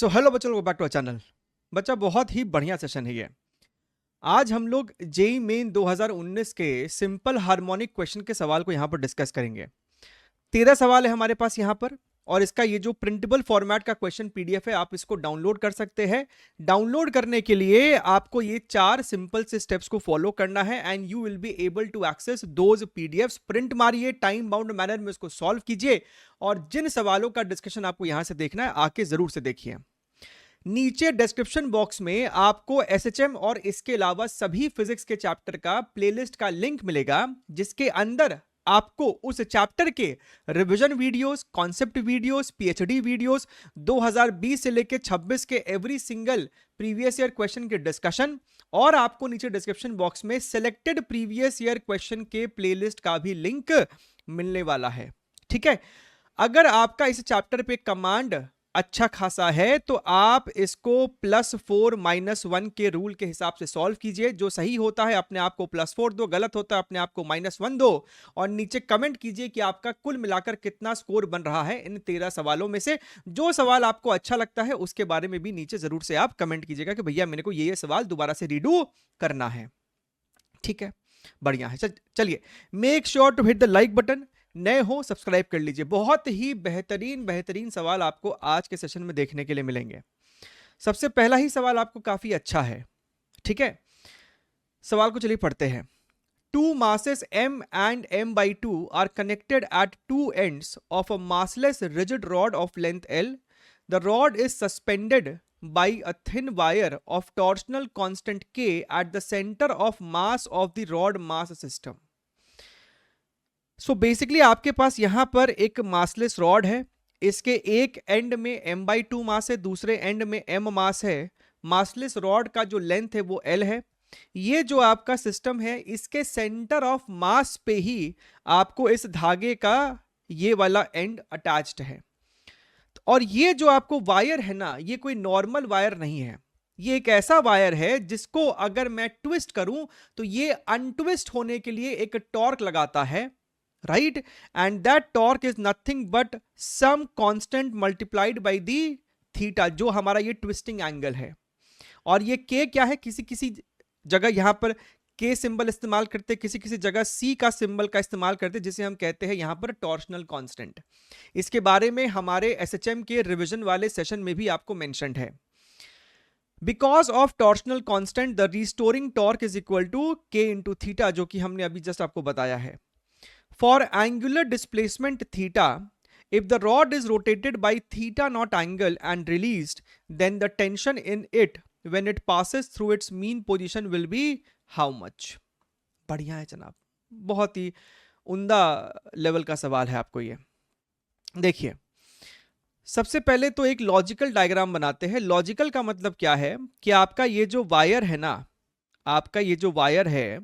So hello बच्चों, welcome back to channel. बच्चा बहुत ही बढ़िया सेशन है ये। आज हम लोग जेई मेन 2019 के सिंपल हार्मोनिक क्वेश्चन के सवाल को यहाँ पर डिस्कस करेंगे। 13 सवाल है हमारे पास यहाँ पर, और इसका ये जो प्रिंटेबल फॉर्मेट का क्वेश्चन पीडीएफ है, आप इसको डाउनलोड कर सकते हैं। डाउनलोड करने के लिए आपको ये 4 सिंपल से स्टेप्स को फॉलो करना है and you will be able to access those PDFs. Print मारिए, टाइम बाउंड मैनर में इसको सॉल्व कीजिए, और जिन सवालों का डिस्कशन आपको यहां से देखना है आके जरूर से देखिए। नीचे डिस्क्रिप्शन बॉक्स में आपको एसएचएम और इसके अलावा सभी फिजिक्स के चैप्टर का प्लेलिस्ट का लिंक मिलेगा, जिसके अंदर आपको उस चैप्टर के revision videos, concept videos, PhD videos, 2020 से लेके 26 के every single previous year question के डिस्कशन, और आपको नीचे डिस्क्रिप्शन बॉक्स में सिलेक्टेड प्रीवियस ईयर क्वेश्चन के प्लेलिस्ट का भी लिंक मिलने वाला है। ठीक है, अगर आपका इस चैप्टर पे कमांड अच्छा खासा है तो आप इसको +4 -1 के रूल के हिसाब से सॉल्व कीजिए। जो सही होता है अपने आप को +4 दो, गलत होता है अपने आप को -1 दो, और नीचे कमेंट कीजिए कि आपका कुल मिलाकर कितना स्कोर बन रहा है इन 13 सवालों में से। जो सवाल आपको अच्छा लगता है उसके बारे में भी नीचे जरूर से आप कमेंट कीजिएगा कि भैया मेरे को ये सवाल दोबारा से रीडू करना है। ठीक है, बढ़िया है। चलिए, make sure to hit the like button. नए हो सब्सक्राइब कर लीजिए। बहुत ही बेहतरीन सवाल आपको आज के सेशन में देखने के लिए मिलेंगे। सबसे पहला ही सवाल आपको काफी अच्छा है। ठीक है, सवाल को चलिए पढ़ते हैं। Two masses m and m/2 are connected at two ends of a massless rigid rod of length L. The rod is suspended by a thin wire of torsional constant K at the center of mass of the rod mass system. So basically आपके पास यहां पर एक massless rod है। इसके एक and में m/2 मास है, दूसरे एंड में m मास है। मासलेस रॉड का जो लेंथ है वो L है। ये जो आपका सिस्टम है, इसके सेंटर ऑफ मास पे ही आपको इस धागे का ये वाला एंड अटैच्ड है। और ये जो आपको वायर है ना, ये कोई नॉर्मल वायर नहीं है। ये एक ऐसा वायर है जिसको अगर मैं ट्विस्ट करूं तो ये अनट्विस्ट होने के लिए एक टॉर्क लगाता है, right? And that torque is nothing but some constant multiplied by the theta, जो हमारा ये ट्विस्टिंग एंगल है। और ये k क्या है, किसी किसी जगह यहां पर k सिंबल इस्तेमाल करते, किसी किसी जगह c का सिंबल का इस्तेमाल करते, जिसे हम कहते हैं यहां पर टॉर्शनल कांस्टेंट। इसके बारे में हमारे एसएचएम के रिवीजन वाले सेशन में भी आपको मेंशन्ड है। Because of torsional constant the restoring torque is equal to k into theta, जो कि हमने अभी जस्ट आपको बताया है। For angular displacement theta, if the rod is rotated by theta naught angle and released, then the tension in it when it passes through its mean position will be how much? बढ़िया है जनाब, बहुत ही उम्दा level का सवाल है आपको ये। देखिए, सबसे पहले तो एक लॉजिकल डायग्राम बनाते हैं। लॉजिकल का मतलब क्या है कि आपका ये जो वायर है ना, आपका ये जो वायर है,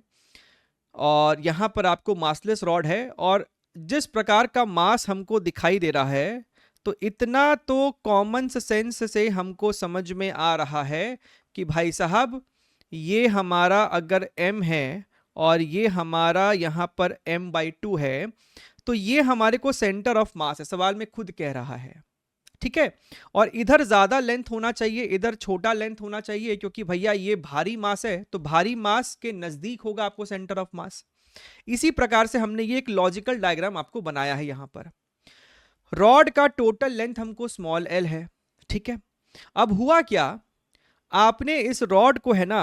और यहां पर आपको मासलेस रॉड है, और जिस प्रकार का मास हमको दिखाई दे रहा है, तो इतना तो कॉमन सेंस से हमको समझ में आ रहा है कि भाई साहब, ये हमारा अगर m है और ये हमारा यहां पर m/2 है, तो ये हमारे को सेंटर ऑफ मास है, सवाल में खुद कह रहा है। ठीक है, और इधर ज्यादा लेंथ होना चाहिए, इधर छोटा लेंथ होना चाहिए, क्योंकि भैया ये भारी मास है, तो भारी मास के नजदीक होगा आपको सेंटर ऑफ मास। इसी प्रकार से हमने ये एक लॉजिकल डायग्राम आपको बनाया है। यहां पर रॉड का टोटल लेंथ हमको स्मॉल l है। ठीक है, अब हुआ क्या, आपने इस रॉड को है ना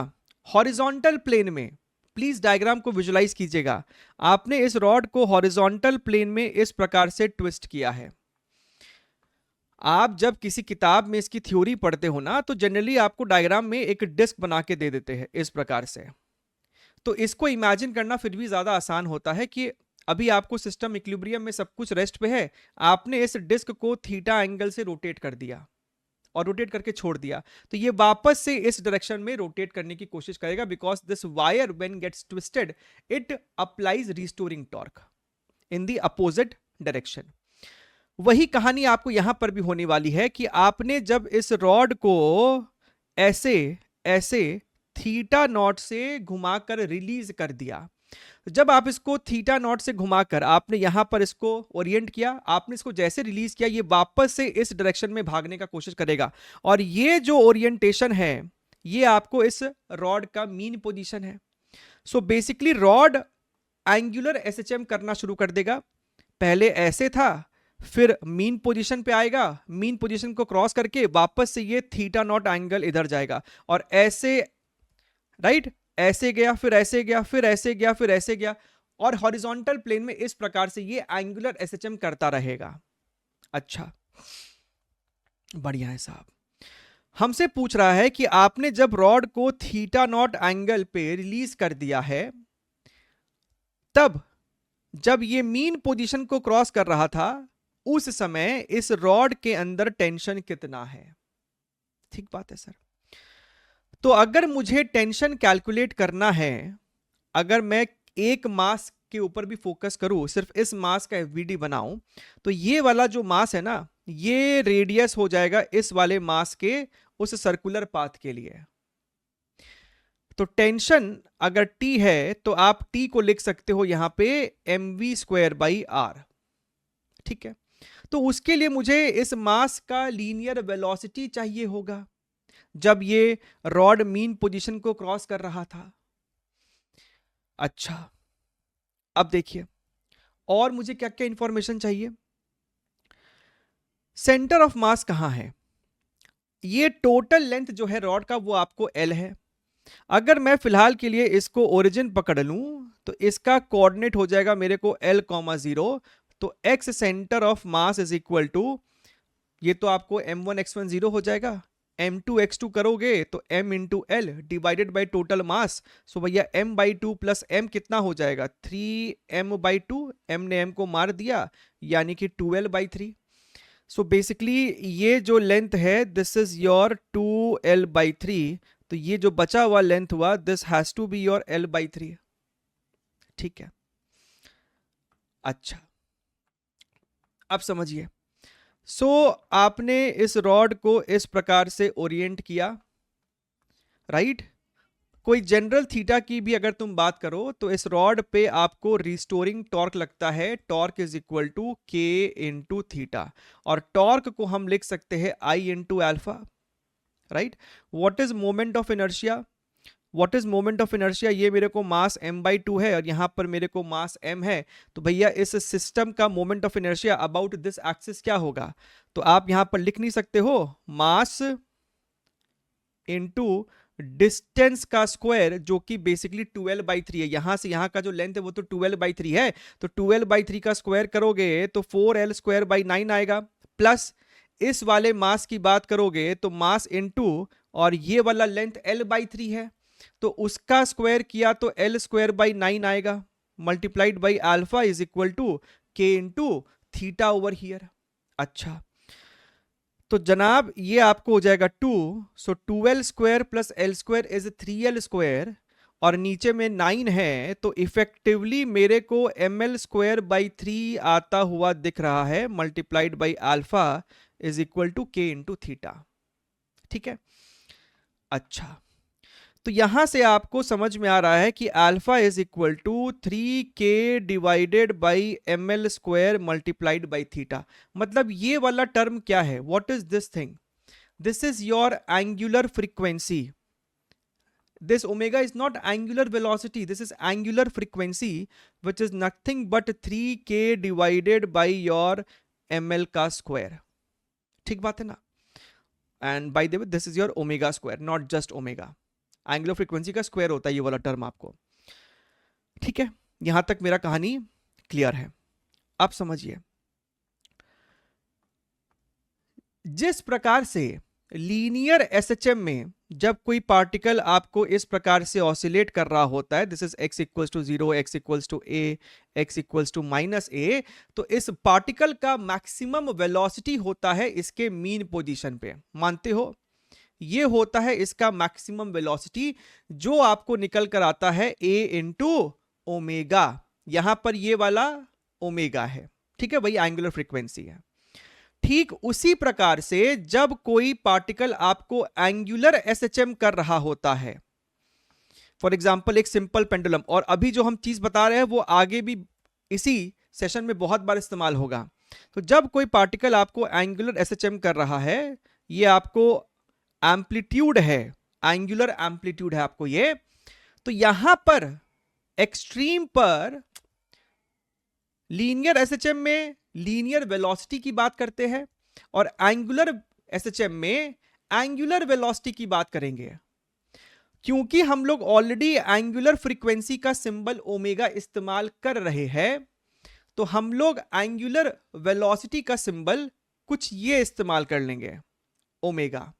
हॉरिजॉन्टल प्लेन में, प्लीज डायग्राम को विजुलाइज कीजिएगा, आपने इस रॉड को हॉरिजॉन्टल प्लेन में इस प्रकार से ट्विस्ट किया है। आप जब किसी किताब में इसकी थ्योरी पढ़ते हो ना, तो जनरली आपको डायग्राम में एक डिस्क बना के दे देते हैं इस प्रकार से। तो इसको इमेजिन करना फिर भी ज्यादा आसान होता है कि अभी आपको सिस्टम इक्विलिब्रियम में सब कुछ रेस्ट पे है, आपने इस डिस्क को थीटा एंगल से रोटेट कर दिया और रोटेट करके छोड़ दिया, तो ये वापस से इस डायरेक्शन में रोटेट करने की कोशिश करेगा, because this wire when gets twisted it applies restoring torque in the opposite direction. वही कहानी आपको यहां पर भी होने वाली है कि आपने जब इस रॉड को ऐसे ऐसे थीटा नॉट से घुमाकर रिलीज कर दिया, जब आप इसको थीटा नॉट से घुमाकर आपने यहां पर इसको ओरिएंट किया, आपने इसको जैसे रिलीज किया, ये वापस से इस डायरेक्शन में भागने का कोशिश करेगा, और ये जो ओरिएंटेशन है ये आपको इस रॉड का मीन पोजीशन है। So basically rod angular SHM करना शुरू कर देगा। पहले ऐसे था, फिर मीन पोजीशन पे आएगा, मीन पोजीशन को क्रॉस करके वापस से ये थीटा नॉट एंगल इधर जाएगा, और ऐसे राइट, ऐसे गया, फिर ऐसे गया, फिर ऐसे गया, फिर ऐसे गया, और हॉरिजॉन्टल प्लेन में इस प्रकार से ये एंगुलर एसएचएम करता रहेगा। अच्छा, बढ़िया है साहब। हमसे पूछ रहा है कि आपने जब रॉड को थीटा नॉट एंगल पे रिलीज कर दिया है, तब जब ये मीन पोजीशन को क्रॉस कर रहा था, उस समय इस रॉड के अंदर टेंशन कितना है? ठीक बात है सर। तो अगर मुझे टेंशन कैलकुलेट करना है, अगर मैं एक मास के ऊपर भी फोकस करूं, सिर्फ इस मास का एफवीडी बनाऊं, तो ये वाला जो मास है ना, ये रेडियस हो जाएगा इस वाले मास के उस सर्कुलर पाथ के लिए। तो टेंशन अगर T है तो आप T को लिख सकते हो यहां पे mv²/r। ठीक है, तो उसके लिए मुझे इस मास का लीनियर वेलोसिटी चाहिए होगा जब ये रॉड मीन पोजीशन को क्रॉस कर रहा था। अच्छा, अब देखिए और मुझे क्या क्या इंफॉर्मेशन चाहिए। सेंटर ऑफ मास कहां है? ये टोटल लेंथ जो है रॉड का वो आपको L है। अगर मैं फिलहाल के लिए इसको ओरिजिन पकड़ लूं तो इसका कोऑर्डिनेट हो जाएगा मेरे को L,0, तो x centre of mass is equal to, ये तो आपको m1 x1 0 हो जाएगा, m2 x2 करोगे तो m into L divided by total mass. So भैया m/2 प्लस m कितना हो जाएगा? 3m/2, m ने m को मार दिया, यानी कि 2l/3। सो बेसिकली ये जो लेंथ है दिस इज योर 2l/3, तो ये जो बचा हुआ लेंथ हुआ this has to be your l/3। ठीक है, अच्छा अब समझिए। सो आपने इस रॉड को इस प्रकार से ओरिएंट किया, राइट। कोई जनरल थीटा की भी अगर तुम बात करो तो इस रॉड पे आपको रिस्टोरिंग टॉर्क लगता है, टॉर्क इज इक्वल टू के इंटू थीटा, और टॉर्क को हम लिख सकते हैं I into alpha, right. What is moment of inertia? What is moment of inertia? ये मेरे को मास m/2 है और यहां पर मेरे को मास m है, तो भैया इस सिस्टम का moment of inertia about this axis क्या होगा? तो आप यहां पर लिख नहीं सकते हो मास इनटू डिस्टेंस का स्क्वायर, जो कि बेसिकली 2l/3 है। यहां से यहां का जो लेंथ है वो तो 2l/3 है, तो 2l/3 का स्क्वायर करोगे तो 4l²/9 आएगा, प्लस इस वाले मास की बात करोगे तो मास इनटू, और ये वाला लेंथ l/3 है तो उसका स्क्वायर किया तो l²/9 आएगा, multiplied by alpha is equal to के इंटू थीटा ओवर हियर। अच्छा, तो जनाब ये आपको हो जाएगा 2, सो 2l² plus l² is 3l², और नीचे में 9 है, तो इफेक्टिवली मेरे को ml²/3 आता हुआ दिख रहा है, multiplied by alpha is equal to के इंटू थीटा। ठीक है, अच्छा तो यहां से आपको समझ में आ रहा है कि alpha is equal to 3k divided by ml² multiplied by theta. मतलब ये वाला टर्म क्या है? What is this thing? This is your angular frequency. This omega is not angular velocity, this is angular frequency which is nothing but 3k divided by your ml का square. ठीक बात है ना? And by the way this is your omega square, not just omega, angular frequency का square होता है ये वाला टर्म आपको। ठीक है, यहां तक मेरा कहानी क्लियर है। अब समझिए, जिस प्रकार से लीनियर एसएचएम में जब कोई पार्टिकल आपको इस प्रकार से ऑसिलेट कर रहा होता है, this is x equals to 0, x equals to a, x equals to -a, तो इस पार्टिकल का मैक्सिमम वेलोसिटी होता है इसके मीन पोजीशन पे, मानते हो? ये होता है इसका मैक्सिमम वेलोसिटी, जो आपको निकल कर आता है a इंटू ओमेगा। यहां पर ये वाला ओमेगा है, ठीक है भाई, एंगुलर फ्रीक्वेंसी है। ठीक उसी प्रकार से जब कोई पार्टिकल आपको एंगुलर एसएचएम कर रहा होता है, फॉर एग्जाम्पल एक सिंपल पेंडुलम, और अभी जो हम चीज बता रहे हैं वो आगे भी इसी सेशन में बहुत बार इस्तेमाल होगा। तो जब कोई पार्टिकल आपको एंगुलर एसएचएम कर रहा है, ये आपको एम्पलीट्यूड है, एंगुलर एम्पलीट्यूड है आपको ये, तो यहां पर एक्सट्रीम पर लीनियर एसएचएम में लीनियर वेलोसिटी की बात करते हैं, और एंगुलर एसएचएम में एंगुलर वेलोसिटी की बात करेंगे। क्योंकि हम लोग ऑलरेडी एंगुलर फ्रीक्वेंसी का सिंबल ओमेगा इस्तेमाल कर रहे हैं, तो हम लोग एंगुलर वेलोसिटी का सिंबल कुछ ये इस्तेमाल कर लेंगे, ओमेगा।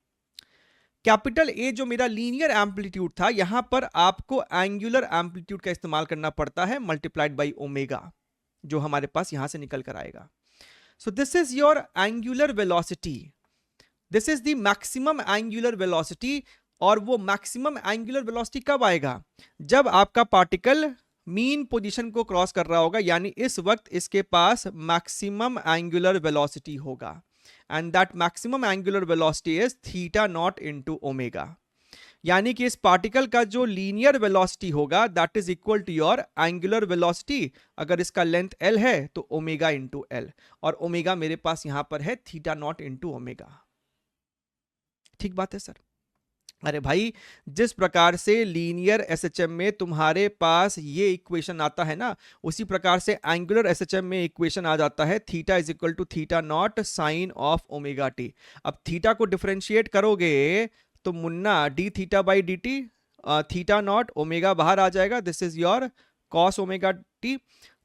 कैपिटल ए जो मेरा लीनियर एम्पलीट्यूड था, यहां पर आपको एंगुलर एम्पलीट्यूड का इस्तेमाल करना पड़ता है, मल्टीप्लाइड बाई ओमेगा, जो हमारे पास यहां से निकल कर आएगा। So this is your angular velocity, this is the maximum angular velocity. और वो मैक्सिमम एंगुलर वेलोसिटी कब आएगा? जब आपका पार्टिकल मीन पोजीशन को क्रॉस कर रहा होगा, यानी इस वक्त इसके पास मैक्सिमम एंगुलर वेलोसिटी होगा, and that maximum angular velocity is theta not into omega. यानी कि इस पार्टिकल का जो लीनियर वेलोसिटी होगा that is equal to your angular velocity. अगर इसका लेंथ एल है तो ओमेगा इंटू एल, और ओमेगा मेरे पास यहां पर है थीटा नॉट इंटू ओमेगा। ठीक बात है सर? अरे भाई, जिस प्रकार से लीनियर एसएचएम में तुम्हारे पास ये इक्वेशन आता है ना, उसी प्रकार से एंगुलर एसएचएम में इक्वेशन आ जाता है, theta is equal to theta not sine of omega t. अब थीटा को डिफरेंशिएट करोगे तो मुन्ना d theta by d t, theta not omega बाहर आ जाएगा, this is your cos omega t.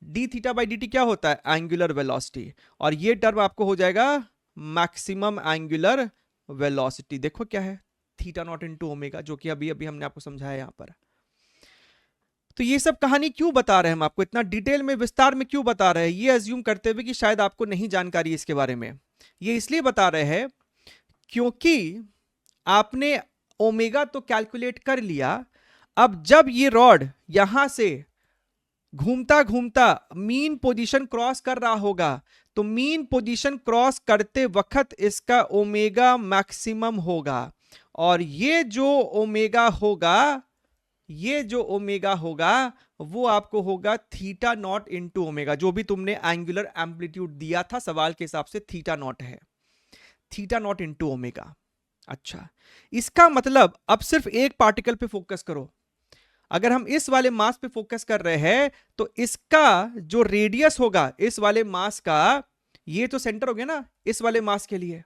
D theta by d t क्या होता है? एंगुलर वेलोसिटी, और ये टर्म आपको हो जाएगा मैक्सिमम एंगुलर वेलोसिटी। देखो क्या है, थीटा नॉट इनटू ओमेगा, जो कि अभी अभी हमने आपको समझाया यहां पर। तो ये सब कहानी क्यों बता रहे हैं हम आपको, इतना डिटेल में विस्तार में क्यों बता रहे हैं? ये अज्यूम करते हुए कि शायद आपको नहीं जानकारी इसके बारे में। ये इसलिए बता रहे हैं क्योंकि आपने ओमेगा तो कैलकुलेट कर लिया, अब जब ये रॉड यहां से घूमता घूमता मीन पोजीशन क्रॉस कर रहा होगा, तो मीन पोजीशन क्रॉस करते वक्त इसका ओमेगा मैक्सिमम होगा, और ये जो ओमेगा होगा, ये जो ओमेगा होगा वो आपको होगा थीटा नॉट इंटू ओमेगा, जो भी तुमने एंगुलर एम्पलीट्यूड दिया था सवाल के हिसाब से थीटा नॉट है, थीटा नॉट इंटू ओमेगा। अच्छा, इसका मतलब अब सिर्फ एक पार्टिकल पे फोकस करो। अगर हम इस वाले मास पे फोकस कर रहे हैं तो इसका जो रेडियस होगा इस वाले मास का, ये तो सेंटर हो गया ना इस वाले मास के लिए,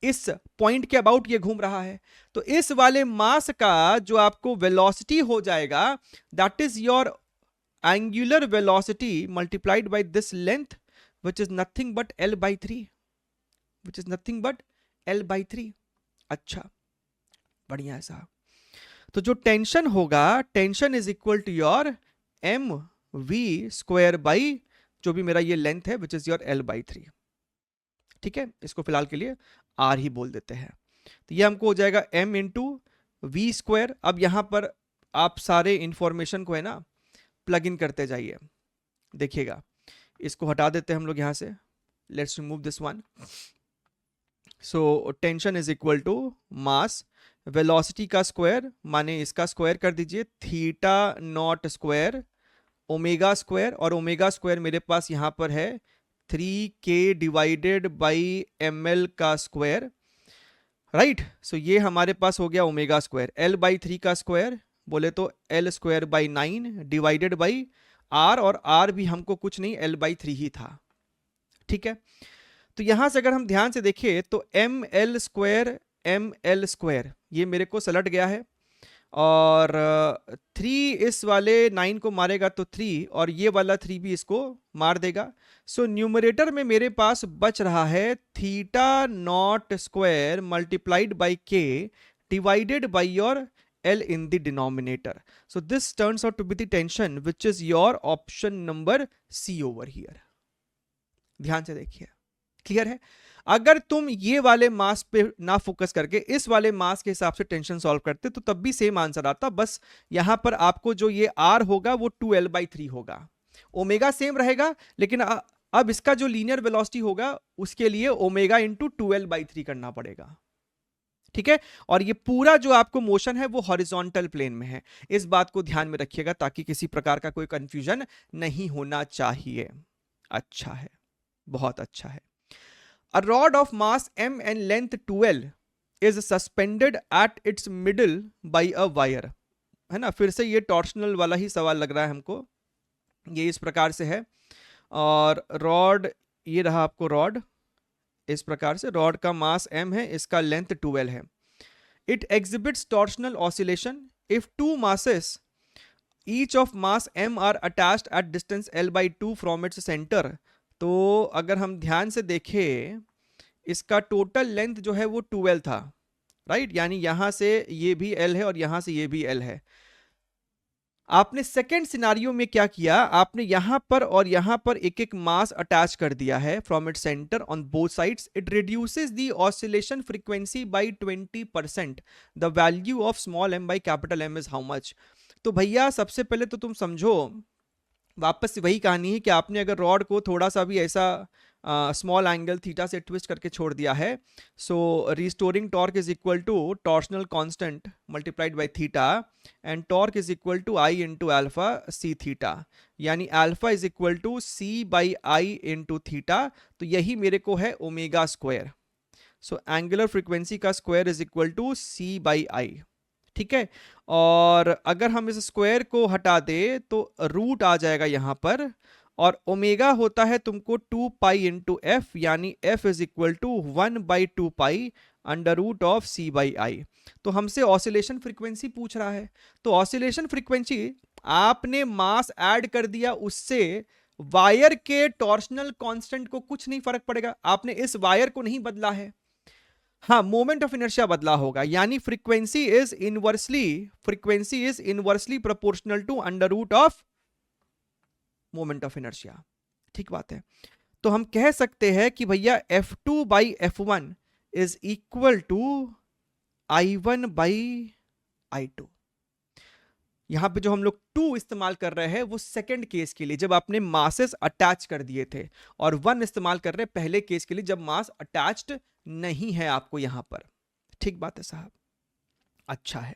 इस पॉइंट के अबाउट ये घूम रहा है, तो इस वाले मास का जो आपको वेलोसिटी हो जाएगा that is your angular velocity multiplied by this length which is nothing but l by three, which is nothing but l by three. अच्छा, बढ़िया है साहब। तो जो टेंशन होगा, tension is equal to your m we square by जो भी मेरा ये लेंथ है which is your l by three. ठीक है, इसको फिलहाल के लिए आर ही बोल देते हैं। तो ये हमको हो जाएगा एम इंटू वी स्क्वायर। अब यहां पर आप सारे इंफॉर्मेशन को है ना प्लग इन करते जाइए। देखिएगा, इसको हटा देते हैं हम लोग यहां से, let's remove this one. So tension is equal to mass, velocity का स्क्वायर माने इसका स्क्वायर कर दीजिए, theta not square omega square, और ओमेगा स्क्वायर मेरे पास यहां पर है 3k डिवाइडेड बाई ml का स्क्वायर, राइट। सो ये हमारे पास हो गया ओमेगा स्क्वायर, l बाई 3 का स्क्वायर बोले तो l square by 9 divided by r, और r भी हमको कुछ नहीं l बाई 3 ही था। ठीक है, तो यहां से अगर हम ध्यान से देखें तो ml स्क्वायर ये मेरे को सलट गया है, और 3 इस वाले 9 को मारेगा तो 3, और ये वाला 3 भी इसको मार देगा। सो न्यूमरेटर में मेरे पास बच रहा है theta not square multiplied by K divided by your L in the denominator. So this turns out to be the tension which is your option number C over here. ध्यान से देखिए, क्लियर है? अगर तुम ये वाले मास पे ना फोकस करके इस वाले मास के हिसाब से टेंशन सॉल्व करते तो तब भी सेम आंसर आता, बस यहां पर आपको जो ये R होगा वो 2L/3 होगा, ओमेगा सेम रहेगा, लेकिन अब इसका जो लीनियर वेलोसिटी होगा उसके लिए ओमेगा इंटू 2L/3 करना पड़ेगा। ठीक है। और ये पूरा जो आपको मोशन है वो हॉरिजॉन्टल प्लेन में है। इस बात को ध्यान में रखिएगा ताकि किसी प्रकार का कोई कंफ्यूजन नहीं होना चाहिए। अच्छा है, बहुत अच्छा है। A rod of mass m and length 12 is suspended at its middle by a wire, है ना। फिर से ये टॉर्शनल वाला ही सवाल लग रहा है हमको। ये इस प्रकार से है, और रॉड, ये रहा आपको रॉड, इस प्रकार से रॉड का मास m है, इसका लेंथ 12 है। It exhibits torsional oscillation if two masses each of mass m are attached at distance l by 2 from its centre. तो अगर हम ध्यान से देखें, इसका टोटल लेंथ जो है वो 12 था, राइट। यानी यहां से ये भी l है और यहां से ये भी l है। आपने सेकेंड सिनारियो में क्या किया, आपने यहां पर और यहां पर एक एक मास अटैच कर दिया है from it centre on both sides. It reduces the oscillation frequency by 20%। The value of small m by capital M is how much. तो भैया सबसे पहले तो तुम समझो, वापस से वही कहानी है कि आपने अगर रॉड को थोड़ा सा भी ऐसा स्मॉल एंगल थीटा से ट्विस्ट करके छोड़ दिया है, so restoring torque is equal to torsional constant multiplied by theta, and torque is equal to I into alpha C theta, यानी alpha is equal to C by I into theta. तो यही मेरे को है omega square. So angular frequency का square is equal to C by I, ठीक है। और अगर हम इस स्क्वायर को हटा दे तो रूट आ जाएगा यहां पर, और ओमेगा होता है तुमको 2 पाई इंटू एफ, यानी f is equal to 1 by 2 pi under root of c by I. तो हमसे ऑसिलेशन फ्रीक्वेंसी पूछ रहा है, तो ऑसिलेशन फ्रीक्वेंसी आपने मास ऐड कर दिया, उससे वायर के टॉर्शनल कांस्टेंट को कुछ नहीं फर्क पड़ेगा, आपने इस वायर को नहीं बदला है। हाँ, मोमेंट ऑफ इनर्शिया बदला होगा, यानी frequency is inversely proportional to under root of moment of inertia. ठीक बात है। तो हम कह सकते हैं कि भैया F2 by F1 is equal to I1 by I2। यहां पे जो हम लोग 2 इस्तेमाल कर रहे हैं वो सेकंड केस के लिए जब आपने मासेस अटैच कर दिए थे, और 1 इस्तेमाल कर रहे हैं पहले केस के लिए जब मास अटैच्ड नहीं है आपको यहां पर। ठीक बात है साहब, अच्छा है।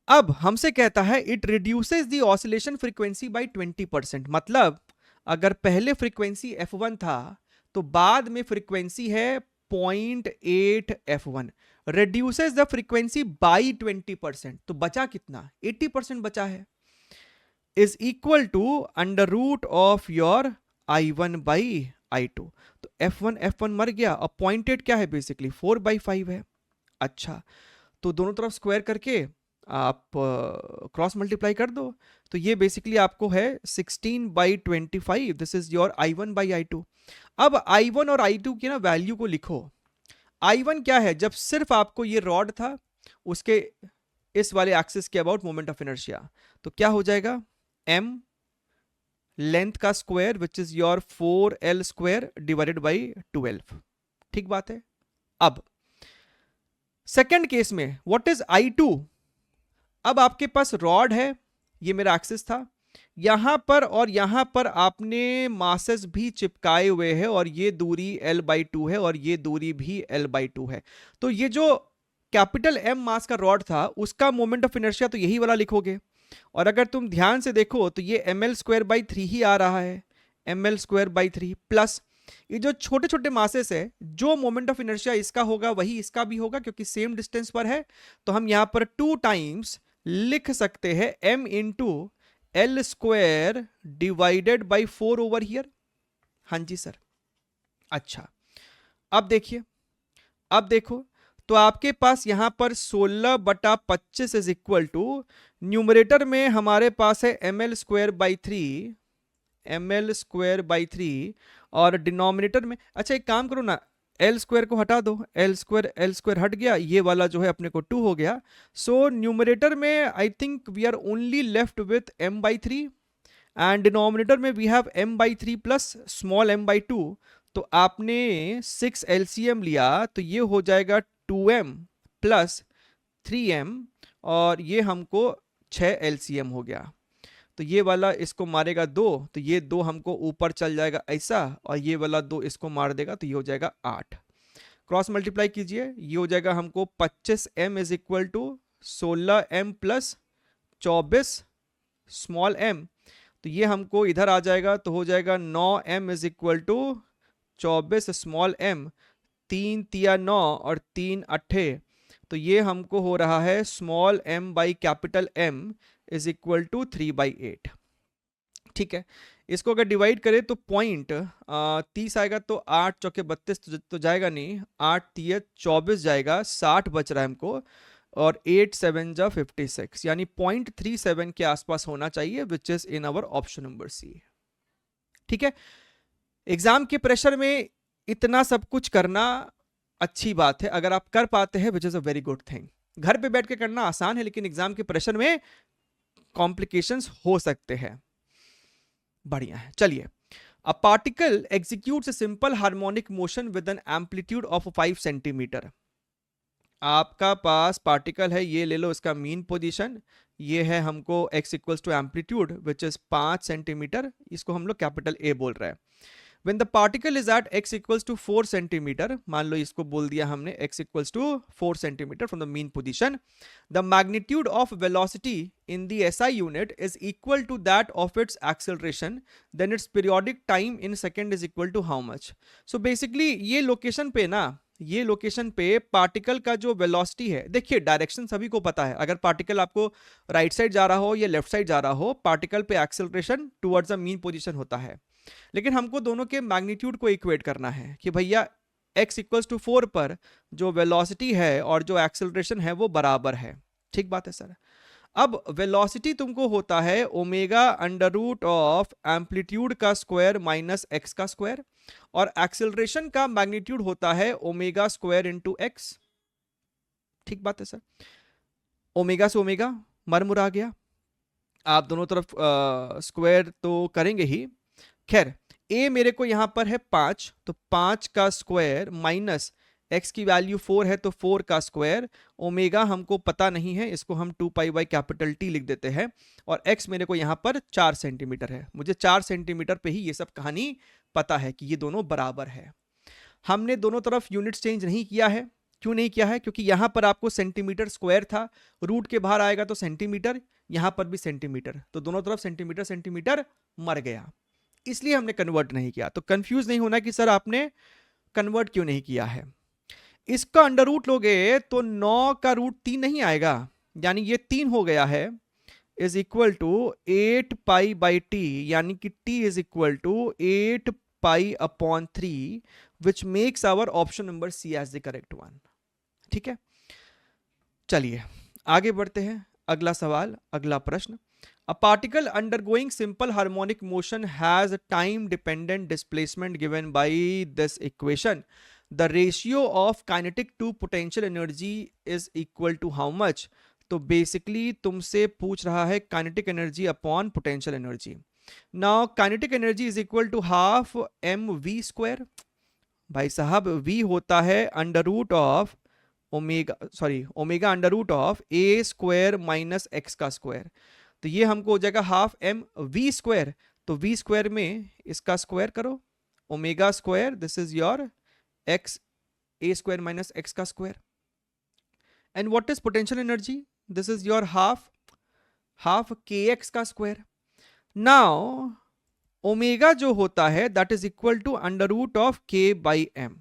अब हमसे कहता है it reduces the oscillation frequency by 20%। मतलब अगर पहले फ्रीक्वेंसी F1 था तो बाद में फ्रीक्वेंसी है 0.8 F1, reduces the frequency by 20%। तो बचा कितना, 80% बचा है, is equal to under root of your I1 by I2। तो F1 मर गया, और 0.8 क्या है, बेसिकली 4/5 है। अच्छा, तो दोनों तरफ स्क्वायर करके आप क्रॉस मल्टीप्लाई कर दो, तो ये बेसिकली आपको है 16/25। This is your I1 by I2। अब I1 और I2 की ना वैल्यू को लिखो। I1 क्या है, जब सिर्फ आपको ये रॉड था, उसके इस वाले एक्सिस के अबाउट मोमेंट ऑफ इनर्शिया, तो क्या हो जाएगा, m लेंथ का square which is your 4l square divided by 12। ठीक बात है। अब सेकेंड केस में व्हाट इज I2। अब आपके पास रॉड है, ये मेरा एक्सिस था, यहां पर और यहां पर आपने मासेस भी चिपकाए हुए हैं, और ये दूरी l/2 है और ये दूरी भी l/2 है। तो ये जो कैपिटल M मास का रॉड था उसका मोमेंट ऑफ इनर्शिया तो यही वाला लिखोगे, और अगर तुम ध्यान से देखो तो ये ml²/3 ही आ रहा है, ml²/3 प्लस ये जो छोटे छोटे मासेस है, जो मोमेंट ऑफ इनर्शिया इसका होगा वही इसका भी होगा, क्योंकि सेम डिस्टेंस पर है। तो हम यहां पर 2 टाइम्स लिख सकते हैं m into L square divided by 4 over here. हाँ जी सर। अच्छा, अब देखिए, अब देखो, तो आपके पास यहां पर 16/25 इज इक्वल टू, न्यूमरेटर में हमारे पास है ml²/3, और डिनोमिनेटर में, अच्छा एक काम करो ना, एल स्क्वायर को हटा दो, एल स्क्वायर हट गया, ये वाला जो है अपने को 2 हो गया। सो न्यूमरेटर में I think we are only left with m/3, and denominator में we have m/3 plus small m/2। तो आपने 6 LCM लिया, तो ये हो जाएगा 2m प्लस 3m, और ये हमको 6 LCM हो गया। तो ये वाला इसको मारेगा 2, तो ये 2 हमको ऊपर चल जाएगा ऐसा, और ये वाला 2 इसको मार देगा, तो ये हो जाएगा 8। क्रॉस मल्टीप्लाई कीजिए, ये हो जाएगा हमको 25m is equal to 16m plus 24 small m, तो ये हमको इधर आ जाएगा तो हो जाएगा 9m is equal to 24 small m, 3 तिया 9 और 3 अट्ठे, तो ये हमको हो रहा है small m by capital M is equal to 3/8। ठीक है, इसको अगर डिवाइड करें तो पॉइंट 30 आएगा, तो 8 चौके 32 तो जाएगा नहीं, 8 तिया 24 जाएगा, 60 बच रहा है हमको, और 8 7 जा 56, यानी 0.37 के आसपास होना चाहिए, which is in our option number C. ठीक है, एग्जाम के प्रेशर में इतना सब कुछ करना अच्छी बात है, अगर आप कर पाते हैं which is a very good thing. घर पे बैठ के करना आसान है, लेकिन एग्जाम के प्रेशर में कॉम्प्लिकेशंस हो सकते हैं। बढ़िया है, चलिए। A particle executes a simple harmonic motion with an amplitude of 5 centimeter. आपका पास पार्टिकल है, ये ले लो इसका मीन पोजीशन, ये है हमको x equals to amplitude which is 5 centimeter, इसको हम लोग कैपिटल A बोल रहे हैं। When the particle is at x equals to 4 centimetre, मान लो इसको बोल दिया हमने x equals to 4 centimetre from the mean position, the magnitude of velocity in the SI unit is equal to that of its acceleration, then its periodic time in second is equal to how much? So basically ये location पे ना, ये location पे particle का जो velocity है, देखिए direction सभी को पता है, अगर पार्टिकल आपको राइट साइड जा रहा हो या लेफ्ट साइड जा रहा हो, पार्टिकल पे acceleration towards the mean position होता है, लेकिन हमको दोनों के मैग्नीट्यूड को इक्वेट करना है कि भैया x इक्वल्स टू 4 पर जो वेलोसिटी है और जो एक्सेलरेशन है वो बराबर है। ठीक बात है सर। अब वेलोसिटी तुमको होता है omega under root of amplitude का स्क्वायर माइनस एक्स का स्क्वायर, और एक्सेलरेशन का मैग्नीट्यूड होता है ओमेगा स्क्वायर इंटू एक्स। ठीक बात है सर। ओमेगा से ओमेगा मरमुरा गया, आप दोनों तरफ स्क्वायर तो करेंगे ही। खैर a मेरे को यहां पर है 5, तो 5 का स्क्वायर माइनस x की वैल्यू 4 है तो 4 का स्क्वायर, ओमेगा हमको पता नहीं है, इसको हम 2 पाई बाई कैपिटल T लिख देते हैं, और x मेरे को यहां पर 4 सेंटीमीटर है, मुझे 4 सेंटीमीटर पे ही ये सब कहानी पता है कि ये दोनों बराबर है। हमने दोनों तरफ यूनिट्स चेंज नहीं किया है, क्यों नहीं किया है? क्योंकि यहां पर आपको सेंटीमीटर स्क्वायर था, रूट के बाहर आएगा तो सेंटीमीटर, यहां पर भी सेंटीमीटर, तो दोनों तरफ सेंटीमीटर सेंटीमीटर मर गया, इसलिए हमने कन्वर्ट नहीं किया। तो कंफ्यूज नहीं होना कि सर आपने कन्वर्ट क्यों नहीं किया है। इसका अंडर रूट लोगे तो 9 का रूट 3 नहीं आएगा, यानी ये 3 हो गया है, is equal to 8 pi by T, यानी कि t is equal to 8 pi upon 3, which makes our option number C as the correct one. ठीक है, चलिए आगे बढ़ते हैं। अगला सवाल, अगला प्रश्न। A particle undergoing simple harmonic motion has a time dependent displacement given by this equation. The ratio of kinetic to potential energy is equal to how much? तो basically तुमसे पूछ रहा है kinetic energy upon potential energy. Now kinetic energy is equal to half mv square. भाई साहब v होता है under root of omega under root of a square minus x का स्क्वायर, तो ये हमको हो जाएगा हाफ एम वी स्क्वायर, तो वी स्क्वायर में इसका स्क्वायर करो, omega square, this is your X A square minus x का square, and what is potential energy, this is your half के एक्स का स्क्वायर। नाउ ओमेगा जो होता है that is equal to under root of के by M.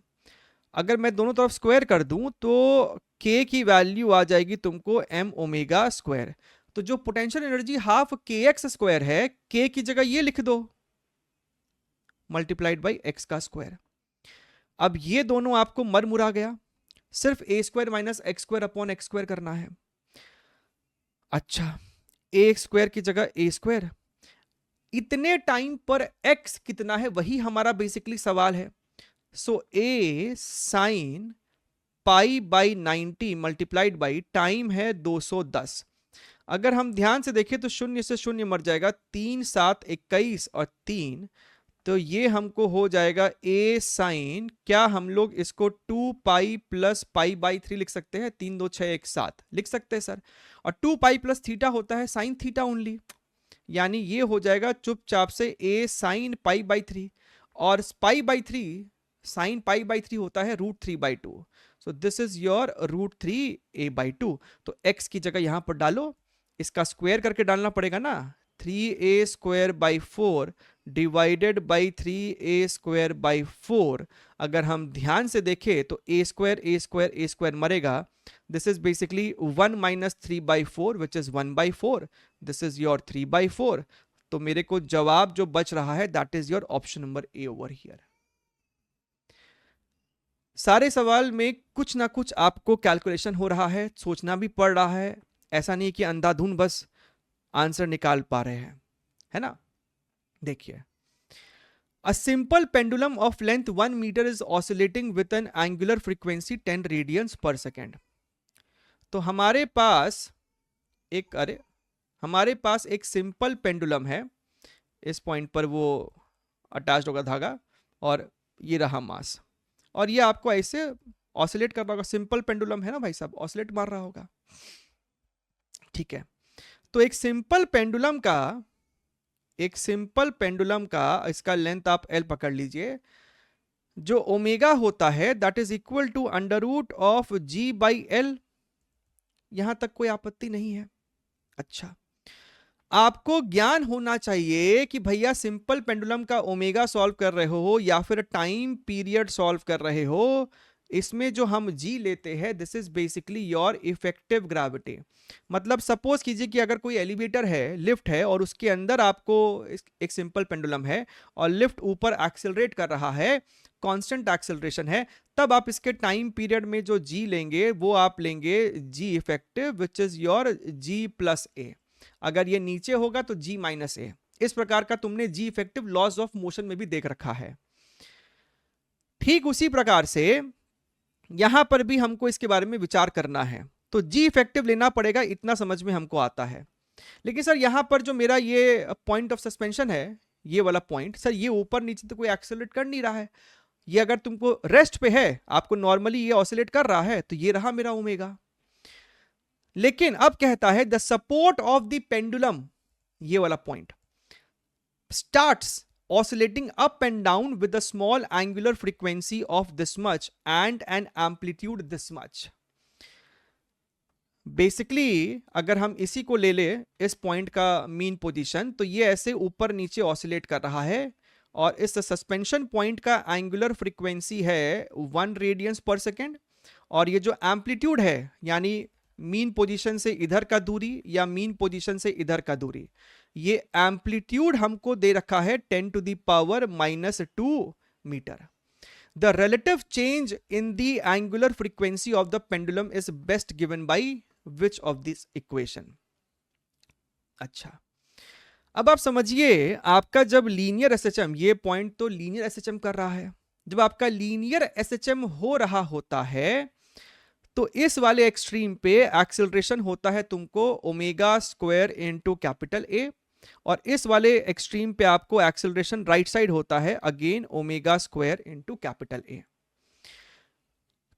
अगर मैं दोनों तरफ स्क्वायर कर दूं तो k की वैल्यू आ जाएगी तुमको m ओमेगा स्क्वायर, तो जो पोटेंशियल एनर्जी हाफ के एक्स स्क्वायर है, k की जगह ये लिख दो मल्टीप्लाइड बाई एक्स का स्क्वायर। अब ये दोनों आपको मरमुरा गया, सिर्फ a square minus x square upon x square करना है। अच्छा, ए स्क्वायर की जगह ए स्क्वायर, इतने टाइम पर x कितना है वही हमारा बेसिकली सवाल है। So a sine pi by 90 multiplied by time है 210। अगर हम ध्यान से देखें तो शून्य से शून्य मर जाएगा, 3 7 21 और 3, तो ये हमको हो जाएगा a साइन, क्या हम लोग इसको 2 पाई प्लस पाई बाई 3 लिख सकते हैं, 3 2 6 1 7 लिख सकते हैं सर, और 2 पाई प्लस थीटा होता है साइन थीटा ओनली, यानी ये हो जाएगा चुपचाप से a साइन पाई बाई 3, और pi by 3 sign pi by 3 होता है √3/2, सो दिस इज योर √3a/2। तो x की जगह यहां पर डालो, इसका स्क्वायर करके डालना पड़ेगा ना, 3a² / 4 डिवाइडेड बाई 3a²/4। अगर हम ध्यान से देखें तो a² मरेगा, this is basically 1 - 3/4 which is 1/4, this is your 3/4। तो मेरे को जवाब जो बच रहा है that is your option number A over here. सारे सवाल में कुछ ना कुछ आपको कैलकुलेशन हो रहा है, सोचना भी पड़ रहा है, ऐसा नहीं कि अंधाधुन बस आंसर निकाल पा रहे हैं, है ना। देखिए, a simple pendulum of length 1 meter is oscillating with an angular frequency 10 radians per second. तो हमारे पास एक सिंपल पेंडुलम है, इस पॉइंट पर वो अटैच्ड होगा धागा, और ये रहा मास, और ये आपको ऐसे ऑसिलेट कर रहा होगा। सिंपल पेंडुलम है ना भाई साहब, ऑसिलेट मार रहा होगा, ठीक है। तो एक सिंपल पेंडुलम का इसका लेंथ आप L पकड़ लीजिए, जो ओमेगा होता है that is equal to √G/L। यहां तक कोई आपत्ति नहीं है। अच्छा, आपको ज्ञान होना चाहिए कि भैया सिंपल पेंडुलम का ओमेगा सॉल्व कर रहे हो या फिर टाइम पीरियड सॉल्व कर रहे हो, इसमें जो हम जी लेते हैं this is basically your effective gravity. मतलब सपोज कीजिए कि अगर कोई एलिवेटर है, लिफ्ट है, और उसके अंदर आपको एक सिंपल पेंडुलम है और लिफ्ट ऊपर एक्सेलरेट कर रहा है, कांस्टेंट एक्सेलरेशन है, तब आप इसके टाइम पीरियड में जो जी लेंगे वो आप लेंगे g effective which is your G+A। अगर ये नीचे होगा तो G-A। इस प्रकार का तुमने जी इफेक्टिव लॉज ऑफ मोशन में भी देख रखा है। ठीक उसी प्रकार से यहां पर भी हमको इसके बारे में विचार करना है, तो जी इफेक्टिव लेना पड़ेगा, इतना समझ में हमको आता है। लेकिन सर यहां पर जो मेरा ये पॉइंट ऑफ सस्पेंशन है, ये वाला पॉइंट, सर ये ऊपर नीचे तो कोई एक्सेलरेट कर नहीं रहा है, ये अगर तुमको रेस्ट पे है, आपको नॉर्मली ये ऑसिलेट कर रहा है, तो ये रहा मेरा ओमेगा। लेकिन अब कहता है the support of the pendulum, ये वाला point, starts oscillating up and down with a small angular frequency of this much and an amplitude this much। Basically अगर हम इसी को ले ले इस पॉइंट का मीन पोजीशन, तो ये ऐसे ऊपर नीचे ऑसिलेट कर रहा है, और इस सस्पेंशन पॉइंट का एंगुलर फ्रीक्वेंसी है 1 रेडियंस पर सेकेंड, और ये जो एम्पलीट्यूड है यानी मीन पोजीशन से इधर का दूरी या मीन पोजीशन से इधर का दूरी, ये एम्पलीट्यूड हमको दे रखा है 10⁻⁻² meter. The relative change in the angular frequency of the pendulum is best given by which of this equation. अच्छा, अब आप समझिए, आपका जब लीनियर एसएचएम, ये पॉइंट तो लीनियर एसएचएम कर रहा है, जब आपका लीनियर एसएचएम हो रहा होता है तो इस वाले एक्सट्रीम पे एक्सेलरेशन होता है तुमको ω² इंटू A, और इस वाले एक्सट्रीम पे आपको एक्सेलरेशन राइट साइड होता है अगेन ω² इंटू A।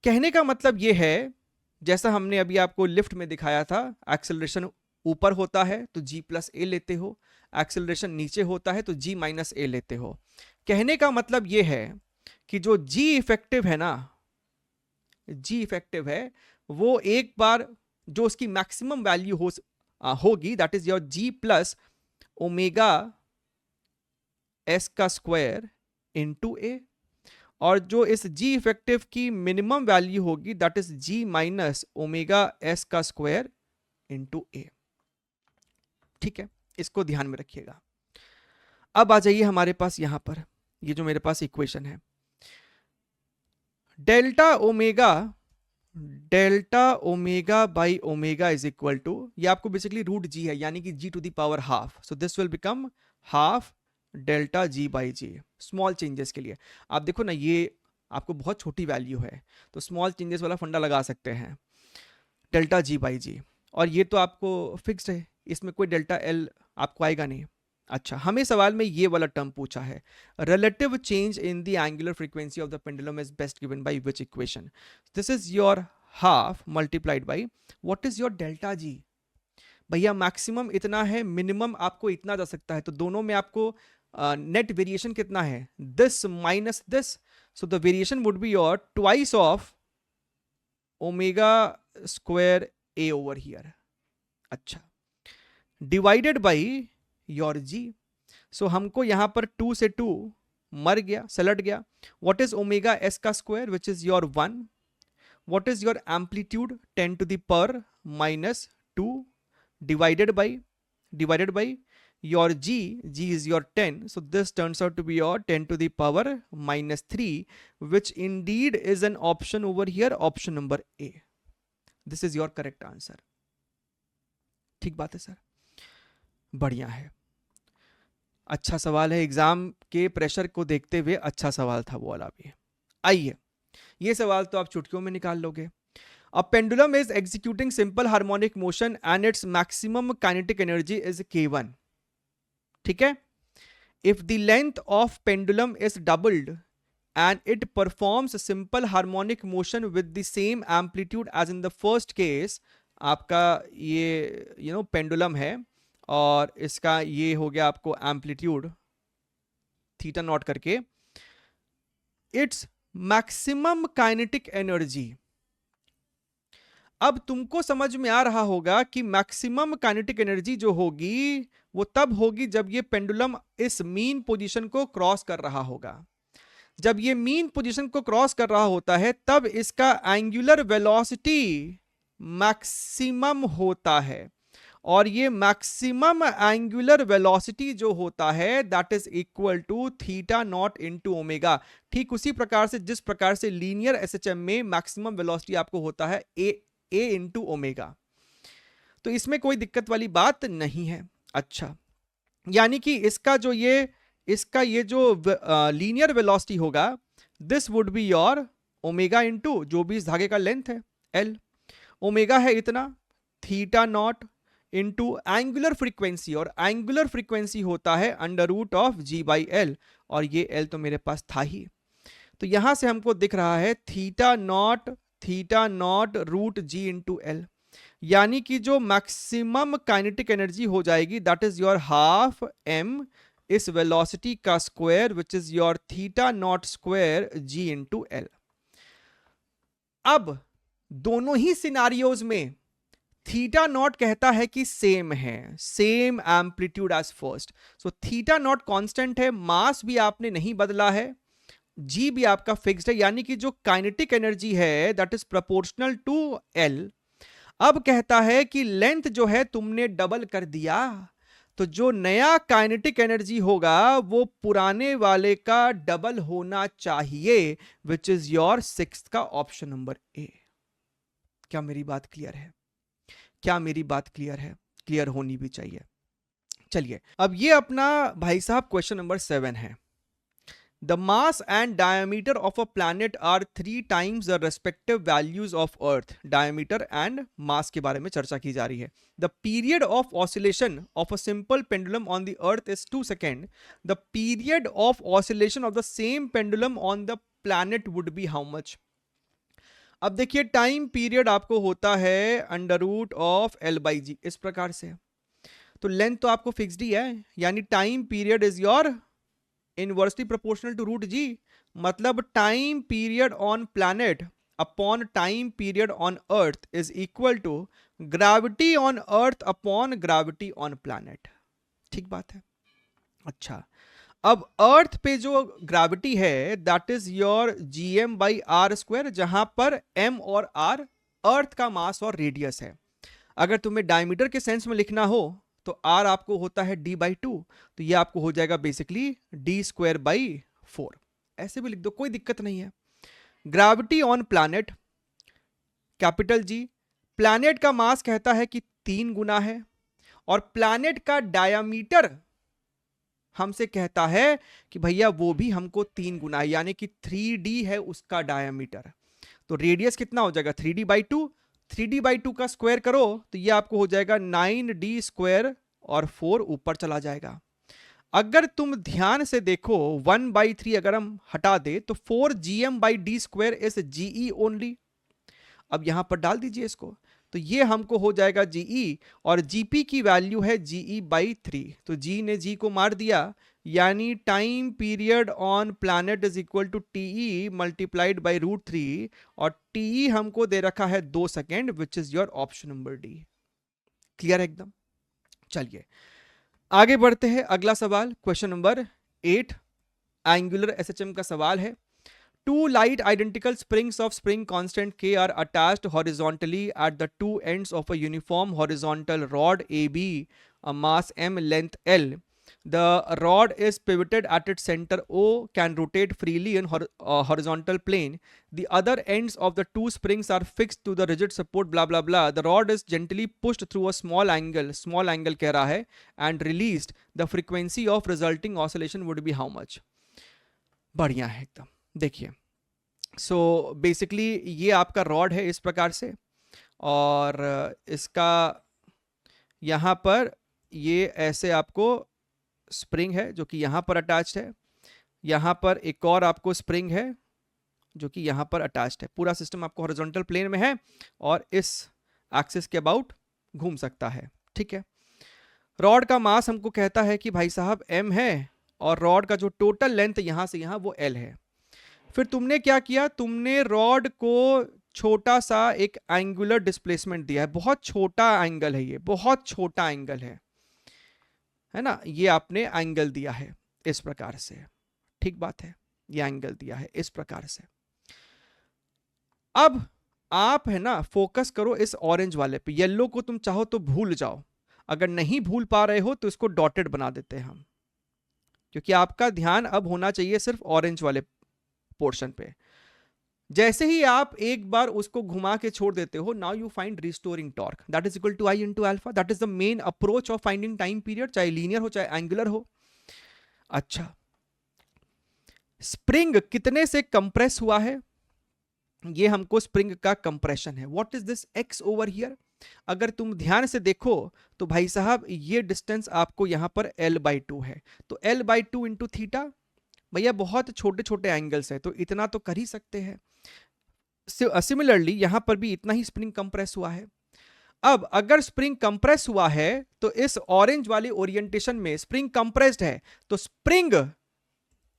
कहने का मतलब ये है, जैसा हमने अभी आपको लिफ्ट में दिखाया था, एक्सेलरेशन ऊपर होता है तो G+A लेते हो, एक्सेलरेशन नीचे होता है तो G-A लेते हो। कहने का मतलब ये है कि जो G इफेक्टिव है ना, जी इफेक्टिव है, वो एक बार जो उसकी मैक्सिमम वैल्यू होगी that is your G+ω² into A, और जो इस जी इफेक्टिव की मिनिमम वैल्यू होगी that is G-ω² into A। ठीक है, इसको ध्यान में रखिएगा। अब आ जाइए हमारे पास यहां पर, ये जो मेरे पास इक्वेशन है, delta omega by omega is equal to, ये आपको बेसिकली √G है यानी कि G⁻², so this will become half delta G by G। Small changes के लिए आप देखो ना, ये आपको बहुत छोटी वैल्यू है तो स्मॉल चेंजेस वाला फंडा लगा सकते हैं, डेल्टा G बाई G, और ये तो आपको फिक्स्ड है, इसमें कोई डेल्टा L आपको आएगा नहीं। अच्छा, हमें सवाल में ये वाला टर्म पूछा है, relative change in the angular frequency of the pendulum is best given by which equation. This is your half multiplied by what is your delta G. भैया मैक्सिमम इतना है, मिनिमम आपको इतना जा सकता है, तो दोनों में आपको नेट वेरिएशन कितना है, this minus this, So the variation would be your twice of omega square a over here. अच्छा, divided by your g. So हमको यहां पर 2 से 2 मर गया, सलट गया. What is omega s का square, which is your 1. What is your amplitude? 10 to the power minus 2 divided by your g is your 10. So this turns out to be your 10 to the power minus 3, which indeed is an option over here, option number A. This is your correct answer. ठीक बात है sir, बढ़िया है, अच्छा सवाल है, exam के pressure को देखते हुए अच्छा सवाल था वो वाला भी. आइए, ये सवाल तो आप चुटकियों में निकाल लोगे. A pendulum is executing simple harmonic motion and its maximum kinetic energy is k1. ठीक है. If the length of pendulum is doubled and it performs simple harmonic motion with the same amplitude as in the first case, आपका ये pendulum है और इसका ये हो गया आपको एम्पलीट्यूड थीटा नॉट करके, इट्स मैक्सिमम काइनेटिक एनर्जी. अब तुमको समझ में आ रहा होगा कि मैक्सिमम काइनेटिक एनर्जी जो होगी वो तब होगी जब ये पेंडुलम इस मीन पोजीशन को क्रॉस कर रहा होगा. जब ये मीन पोजीशन को क्रॉस कर रहा होता है तब इसका एंगुलर वेलोसिटी मैक्सिमम होता है, और ये मैक्सिमम एंगुलर वेलोसिटी जो होता है that is equal to theta not into omega. ठीक उसी प्रकार से जिस प्रकार से लीनियर एसएचएम में मैक्सिमम वेलोसिटी आपको होता है ए इंटू ओमेगा. तो इसमें कोई दिक्कत वाली बात नहीं है. अच्छा, यानी कि इसका ये जो लीनियर वेलोसिटी होगा this would be your omega into जो भी इस धागे का लेंथ है एल. ओमेगा है इतना, theta naught into angular frequency, और एंगुलर फ्रीक्वेंसी होता है under root of G by L, और ये एल तो मेरे पास था ही. तो यहां से हमको दिख रहा है theta naught root G into L, यानी कि जो मैक्सिमम काइनेटिक एनर्जी हो जाएगी that is your half M इस वेलोसिटी का square which is your theta not square G into L. अब दोनों ही सिनारियोज में थीटा नॉट कहता है कि सेम है, same amplitude as first. So theta naught constant है, मास भी आपने नहीं बदला है, जी भी आपका फिक्स्ड है, यानी कि जो काइनेटिक एनर्जी है that is proportional to L. अब कहता है कि लेंथ जो है तुमने डबल कर दिया, तो जो नया काइनेटिक एनर्जी होगा वो पुराने वाले का डबल होना चाहिए, विच इज योर सिक्स्थ का ऑप्शन नंबर ए. क्या मेरी बात क्लियर है? क्या मेरी बात क्लियर है? क्लियर होनी भी चाहिए. चलिए, अब ये अपना भाई साहब क्वेश्चन नंबर 7 है. The mass and diameter of a planet are 3 times the respective values of Earth. Diameter and mass के बारे में चर्चा की जा रही है. The period of oscillation of a simple pendulum on the Earth is 2 seconds. The period of oscillation of the same pendulum on the planet would be how much? अब देखिए, टाइम पीरियड आपको होता है under root of l by g, इस प्रकार से. तो length तो आपको फिक्स्ड ही है, यानी time period is your inversely proportional to root g. मतलब time period on planet upon time period on earth is equal to gravity on earth upon gravity on planet. ठीक बात है. अच्छा, अब अर्थ पे जो ग्रेविटी है that is your G M by R square, जहां पर एम और आर अर्थ का मास और रेडियस है. अगर तुम्हें डायमीटर के सेंस में लिखना हो तो आर आपको होता है डी बाई 2, तो ये आपको हो जाएगा बेसिकली डी स्क्वायर बाई 4. ऐसे भी लिख दो, कोई दिक्कत नहीं है. Gravity on planet capital G, planet का मास कहता है कि 3 गुना है, और प्लैनेट का डायमीटर हमसे कहता है कि भैया वो भी हमको 3 गुना है, यानी कि 3d है उसका डायमीटर. तो रेडियस कितना हो जाएगा 3d बाई 2. 3d बाई 2 का स्क्वायर करो तो ये आपको हो जाएगा 9d स्क्वायर, और 4 ऊपर चला जाएगा. अगर तुम ध्यान से देखो 1/3 अगर हम हटा दे तो 4 gm by D square is GE only. अब यहां पर डाल दीजिए इसको, तो ये हमको हो जाएगा जीई, और जीपी की वैल्यू है जीई बाई 3, तो जी ने जी को मार दिया, यानी time period on planet is equal to TE multiplied by √3, और टीई हमको दे रखा है 2 second, which is your option number D. Clear एकदम। चलिए आगे बढ़ते हैं, अगला सवाल क्वेश्चन नंबर 8 एंगुलर एसएचएम का सवाल है। Two light identical springs of spring constant K are attached horizontally at the two ends of a uniform horizontal rod AB, a mass m, length L. The rod is pivoted at its center O, can rotate freely in horizontal plane. The other ends of the two springs are fixed to the rigid support, blah blah blah. The rod is gently pushed through a small angle कह रहा है, and released. The frequency of resulting oscillation would be how much? बढ़िया है एकदम। देखिए सो basically ये आपका rod है इस प्रकार से, और इसका यहाँ पर ये ऐसे आपको स्प्रिंग है जो कि यहाँ पर अटैच्ड है, यहाँ पर एक और आपको स्प्रिंग है जो कि यहाँ पर अटैच्ड है। पूरा सिस्टम आपको हॉरिजॉन्टल प्लेन में है और इस एक्सिस के अबाउट घूम सकता है। ठीक है, रॉड का मास हमको कहता है कि भाई साहब m है, और रॉड का जो टोटल लेंथ यहाँ से यहाँ वो l है। फिर तुमने क्या किया, तुमने रॉड को छोटा सा एक एंगुलर डिस्प्लेसमेंट दिया है, बहुत छोटा एंगल है, ये बहुत छोटा एंगल है ना, ये आपने एंगल दिया है इस प्रकार से। ठीक बात है, ये एंगल दिया है इस प्रकार से। अब आप है ना फोकस करो इस ऑरेंज वाले पे, येलो को तुम चाहो तो भूल जाओ, अगर नहीं भूल पा रहे हो तो इसको डॉटेड बना देते हैं हम, क्योंकि आपका ध्यान अब होना चाहिए सिर्फ ऑरेंज वाले पोर्शन पे। जैसे ही आप एक बार उसको घुमा के छोड़ देते हो, now you find restoring torque, that is equal to I into alpha. That is the main approach of finding time period, चाहे लीनियर हो चाहे एंगुलर हो। अच्छा, स्प्रिंग कितने से कंप्रेस हुआ है, ये हमको स्प्रिंग का कंप्रेशन है। What is this x over here? अगर तुम ध्यान से देखो तो भाई साहब ये डिस्टेंस आपको यहां पर l/2 है, तो l/2 इंटू थीटा। भैया बहुत छोटे छोटे एंगल्स है तो इतना तो कर ही सकते हैं। सिमिलरली यहां पर भी इतना ही स्प्रिंग कंप्रेस हुआ है। अब अगर स्प्रिंग कंप्रेस हुआ है तो इस ऑरेंज वाले ओरिएंटेशन में स्प्रिंग कंप्रेस्ड है, तो स्प्रिंग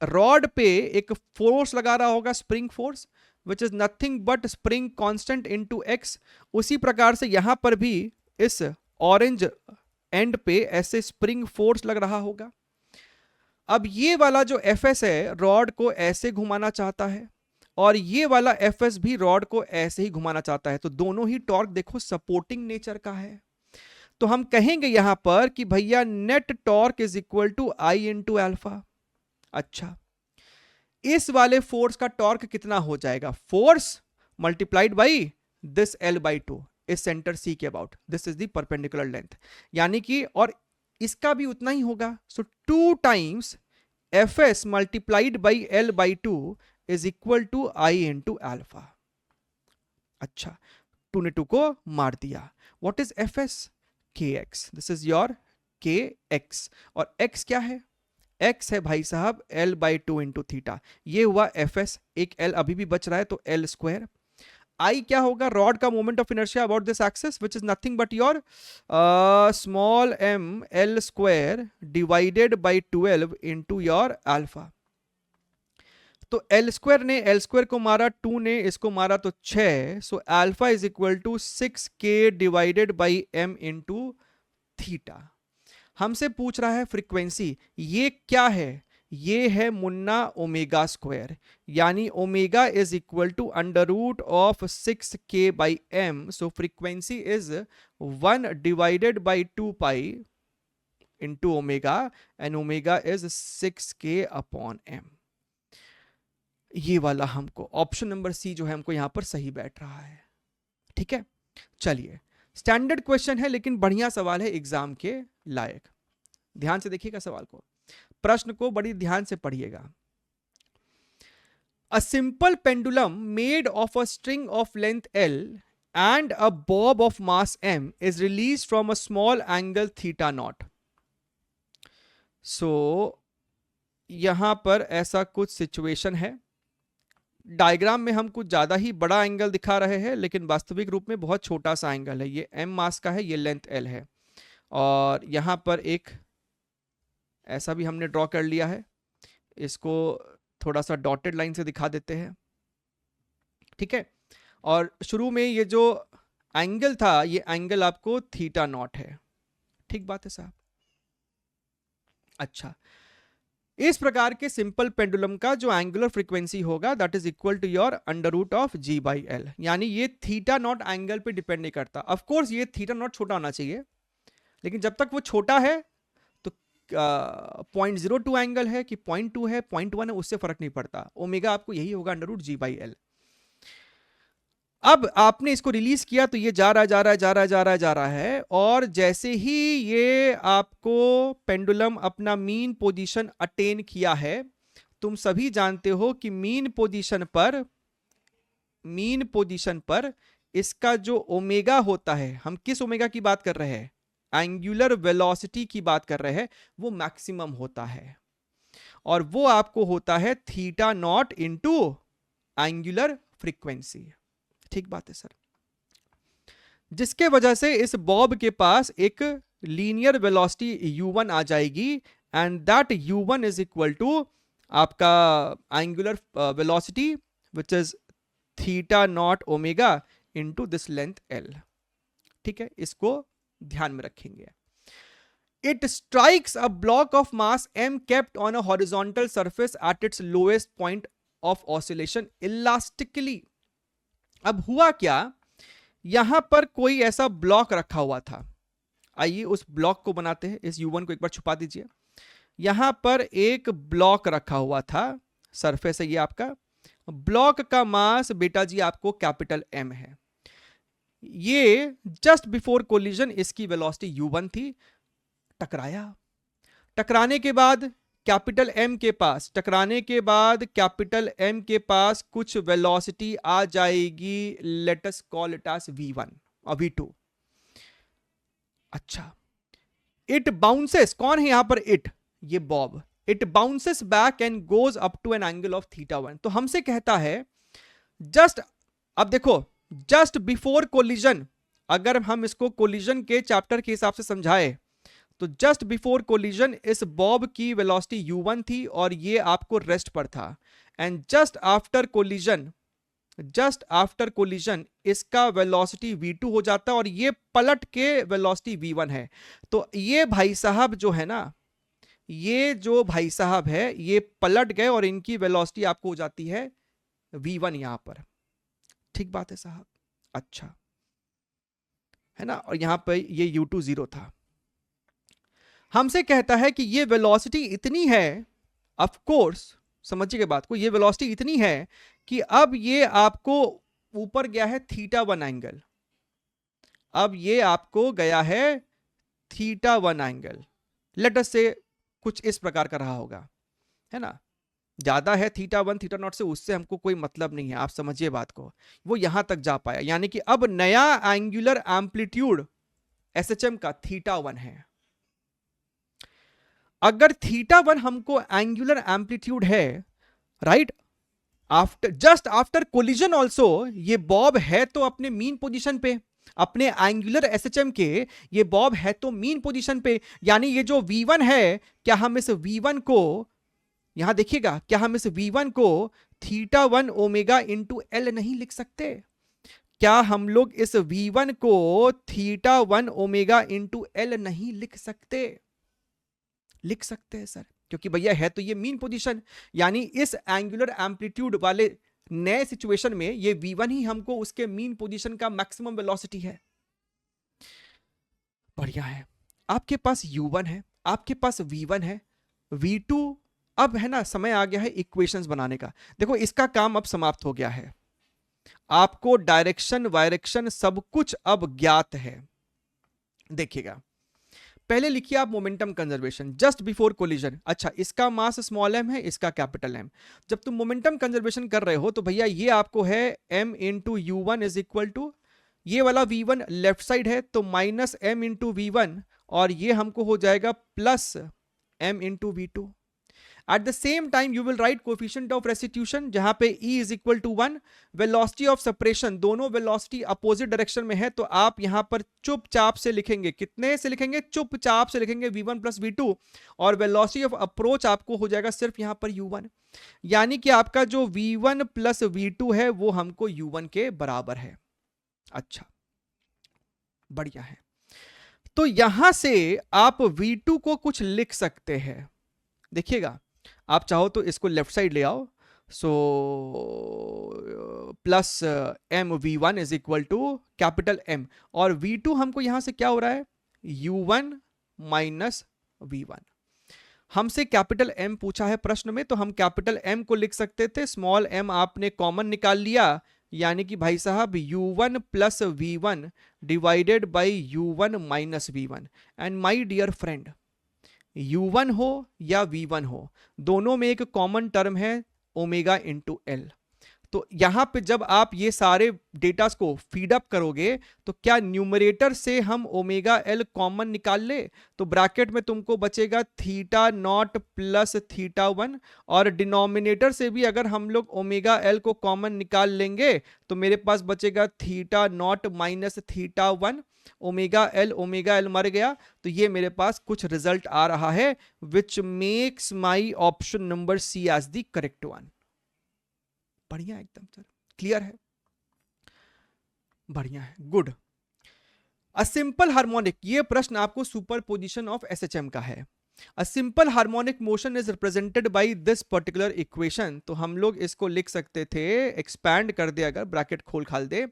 रॉड पे एक फोर्स लगा रहा होगा, spring force, which is nothing but spring constant into x. उसी प्रकार से यहां पर भी इस ऑरेंज एंड पे ऐसे स्प्रिंग फोर्स लग रहा होगा। अब ये वाला जो एफएस है रॉड को ऐसे घुमाना चाहता है, और ये वाला एफएस भी रॉड को ऐसे ही घुमाना चाहता है, तो दोनों ही टॉर्क देखो सपोर्टिंग नेचर का है। तो हम कहेंगे यहां पर कि भैया net torque is equal to I into alpha. अच्छा, इस वाले फोर्स का टॉर्क कितना हो जाएगा, force multiplied by this l/2 इस सेंटर C के about, this is the perpendicular length, यानी कि और इसका भी उतना ही होगा। So 2 times fs multiplied by l/2 is equal to I into alpha. अच्छा, 2 ने 2 को मार दिया। What is fs? kx, this is your kx, और x क्या है, x है भाई साहब l/2 इंटू थीटा। ये हुआ fs, एक l अभी भी बच रहा है तो l स्क्वायर। I क्या होगा, रॉड का moment of inertia about this axis, which is nothing but your small m l square divided by 12 into your alpha. तो l स्क्वायर ने l स्क्वायर को मारा, 2 ने इसको मारा, तो 6। So alpha is equal to 6k divided by m into theta. हमसे पूछ रहा है फ्रीक्वेंसी, ये क्या है, ये है मुन्ना ओमेगा स्क्वायर, यानी omega is equal to under root of 6k by m। So frequency is 1 divided by 2 pi into omega, and omega is 6k upon m। ये वाला हमको ऑप्शन नंबर सी जो है हमको यहां पर सही बैठ रहा है। ठीक है, चलिए स्टैंडर्ड क्वेश्चन है लेकिन बढ़िया सवाल है, एग्जाम के लायक। ध्यान से देखिएगा सवाल को, प्रश्न को बड़ी ध्यान से पढ़िएगा। अ simple pendulum made of a string of length L and a bob of mass m is released from a small angle theta naught. So यहां पर ऐसा कुछ सिचुएशन है डायग्राम में हम कुछ ज्यादा ही बड़ा एंगल दिखा रहे हैं, लेकिन वास्तविक रूप में बहुत छोटा सा एंगल है। ये m मास का है, ये लेंथ l है, और यहां पर एक ऐसा भी हमने ड्रॉ कर लिया है। इसको थोड़ा सा डॉटेड लाइन से दिखा देते हैं, ठीक है। और शुरू में ये जो एंगल था, ये एंगल आपको थीटा नॉट है, ठीक बात है साहब। अच्छा, इस प्रकार के सिंपल पेंडुलम का जो एंगुलर फ्रीक्वेंसी होगा that is equal to your under root of G by L, यानी ये थीटा नॉट एंगल पे डिपेंड नहीं करता। ऑफ कोर्स ये थीटा नॉट छोटा होना चाहिए, लेकिन जब तक वो छोटा है तो 0.02 एंगल है कि 0.2 है, 0.1 है, उससे फर्क नहीं पड़ता। ओमेगा आपको यही होगा under root G by L. अब आपने इसको रिलीज किया तो ये जा रहा है, और जैसे ही ये आपको पेंडुलम अपना मीन पोजीशन अटेन किया है, तुम सभी जानते हो कि मीन पोजीशन पर इसका जो ओमेगा होता है, हम किस ओमेगा की बात कर रहे हैं, एंगुलर वेलोसिटी की बात कर रहे हैं, वो मैक्सिमम होता है, और वो आपको होता है theta naught into angular frequency, ठीक बात है सर। जिसके वजह से इस बॉब के पास एक लीनियर वेलोसिटी u1 आ जाएगी, and that u1 is equal to आपका angular velocity which is theta not omega into this length l, ठीक है। इसको ध्यान में रखेंगे। It strikes a block of mass m kept on a horizontal surface at its lowest point of oscillation elastically. अब हुआ क्या, यहां पर कोई ऐसा ब्लॉक रखा हुआ था। आइए उस ब्लॉक को बनाते हैं। इस u1 को एक बार छुपा दीजिए। यहां पर एक ब्लॉक रखा हुआ था, सरफेस है ये आपका। ब्लॉक का मास बेटा जी आपको कैपिटल M है। ये जस्ट बिफोर कोलिजन इसकी वेलोसिटी u1 थी। टकराने के बाद कैपिटल M के पास कुछ वेलोसिटी आ जाएगी, let us call it as v1 और v2। अच्छा, इट बाउंसेस, कौन है यहां पर इट, ये bob. It bounces back and goes up to an angle of θ1। तो हमसे कहता है जस्ट, अब देखो जस्ट बिफोर कोलिजन, अगर हम इसको कोलिजन के चैप्टर के हिसाब से समझाए तो जस्ट बिफोर कोलिजन इस बॉब की वेलोसिटी u1 थी और ये आपको रेस्ट पर था, एंड जस्ट आफ्टर कोलिजन इसका वेलोसिटी v2 हो जाता है और ये पलट के वेलोसिटी v1 है। तो ये भाई साहब जो है ना, ये जो भाई साहब है ये पलट गए और इनकी वेलोसिटी आपको हो जाती है v1 यहां पर, ठीक बात है साहब। अच्छा है ना, और यहां पर ये u2 0 था। हमसे कहता है कि ये वेलोसिटी इतनी है, ऑफ कोर्स समझिए बात को, ये वेलोसिटी इतनी है कि अब ये आपको ऊपर गया है θ1 एंगल, अब ये आपको गया है θ1 एंगल। लेट अस से कुछ इस प्रकार का रहा होगा, है ना, ज्यादा है θ1 θ0 से, उससे हमको कोई मतलब नहीं है, आप समझिए बात को। वो यहां तक जा पाया, यानी कि अब नया एंगुलर एम्पलीट्यूड SHM का θ1 है। अगर θ1 हमको एंगुलर एम्पलीट्यूड है, right, just after collision also ये बॉब है तो अपने मीन पोजीशन पे, अपने एंगुलर SHM के ये बॉब है तो मीन पोजीशन पे, यानी ये जो v1 है, क्या हम इस v1 को, यहां देखिएगा, क्या हम इस v1 को θ1 ओमेगा इंटू l नहीं लिख सकते? क्या हम लोग इस v1 को θ1 ओमेगा इंटू l नहीं लिख सकते? लिख सकते हैं सर, क्योंकि भैया है तो ये मीन पोजीशन, यानी इस एंगुलर एम्पलीट्यूड वाले नए सिचुएशन में ये v1 ही हमको उसके मीन पोजीशन का मैक्सिमम वेलोसिटी है। बढ़िया है, आपके पास u1 है, आपके पास v1 है, v2, अब है ना समय आ गया है इक्वेशंस बनाने का। देखो इसका काम अब समाप्त हो गया है, आपको डायरेक्शन वायरेक्शन सब कुछ अब ज्ञात है। देखिएगा, पहले लिखिए आप momentum conservation just before collision. अच्छा, इसका मास स्मॉल m है, इसका कैपिटल M। जब तुम मोमेंटम कंजर्वेशन कर रहे हो तो भैया ये आपको है m into u1 is equal to, ये वाला v1 लेफ्ट साइड है तो माइनस m इंटू v1, और ये हमको हो जाएगा plus m into v2। At the same time you will write coefficient of restitution जहां पे E is equal to 1, velocity of separation, दोनों वेलोसिटी अपोजिट डायरेक्शन में है, तो आप यहां पर चुपचाप से लिखेंगे, कितने से लिखेंगे, चुपचाप से लिखेंगे v1 प्लस v2, और वेलोसिटी ऑफ अप्रोच आपको हो जाएगा सिर्फ यहां पर u1, यानी कि आपका जो v1 प्लस v2 है वो हमको u1 के बराबर है। अच्छा, बढ़िया है। तो यहां से आप v2 को कुछ लिख सकते हैं, देखिएगा, आप चाहो तो इसको लेफ्ट साइड ले आओ, so plus mv1 is equal to capital M, और v2 हमको यहां से क्या हो रहा है, u1 माइनस v1। हमसे कैपिटल M पूछा है प्रश्न में, तो हम कैपिटल M को लिख सकते थे, स्मॉल m आपने कॉमन निकाल लिया, यानी कि भाई साहब u1 plus v1 divided by u1 minus v1। And my dear friend, u1 हो या v1 हो, दोनों में एक कॉमन टर्म है ओमेगा इंटू एल। तो यहां पे जब आप ये सारे डेटा को फीड अप करोगे तो क्या न्यूमरेटर से हम ओमेगा एल कॉमन निकाल ले, तो ब्रैकेट में तुमको बचेगा थीटा नॉट प्लस थीटा 1, और डिनोमिनेटर से भी अगर हम लोग ओमेगा एल को कॉमन निकाल लेंगे तो मेरे पास बचेगा theta naught minus theta 1, omega L मर गया, तो ये मेरे पास कुछ रिजल्ट आ रहा है which makes my option number C as the correct one. बढ़िया, एकदम सर क्लियर है, बढ़िया है, गुड। अ सिंपल हार्मोनिक, ये प्रश्न आपको सुपरपोजिशन ऑफ एसएचएम का है। अ simple harmonic motion is represented by this particular equation, तो हम लोग इसको लिख सकते थे, एक्सपैंड कर दे अगर, ब्रैकेट खोल खाल दे,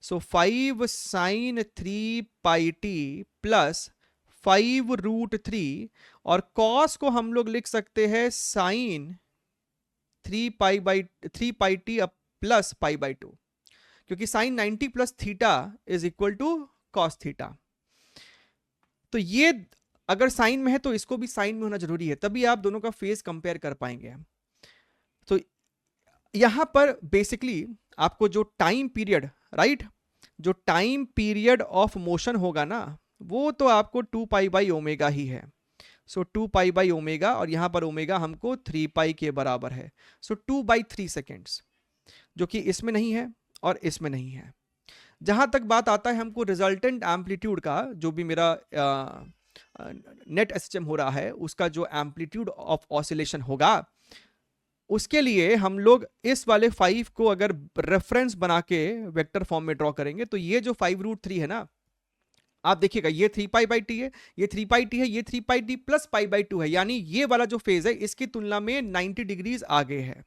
so 5 sine 3 pi T plus 5 root 3, और कॉस को हम लोग लिख सकते हैं sine 3 pi T plus pi by 2, क्योंकि sine 90 plus theta is equal to cos theta. तो ये अगर साइन में है तो इसको भी साइन में होना जरूरी है, तभी आप दोनों का फेज कंपेयर कर पाएंगे। तो यहां पर बेसिकली आपको जो टाइम पीरियड, राइट, जो टाइम पीरियड ऑफ मोशन होगा ना, वो तो आपको 2 पाई बाई ओमेगा ही है। सो 2 पाई बाई ओमेगा, और यहां पर ओमेगा हमको 3 पाई के बराबर है, सो 2/3 सेकेंड्स, जो कि इसमें नहीं है और इसमें नहीं है। जहां तक बात आता है हमको रिजल्टेंट एम्पलीट्यूड का, जो भी मेरा नेट एसएचएम हो रहा है उसका जो एम्पलीट्यूड ऑफ ऑसिलेशन होगा, उसके लिए हम लोग इस वाले 5 को अगर रेफरेंस बना के वेक्टर फॉर्म में ड्रॉ करेंगे, तो ये जो 5√3 है ना, आप देखिएगा ये 3 पाई बाई टी है, ये 3 पाई टी है, ये 3 pi T plus pi by 2 है, यानी ये वाला जो फेज है इसकी तुलना में 90 डिग्रीज आगे है।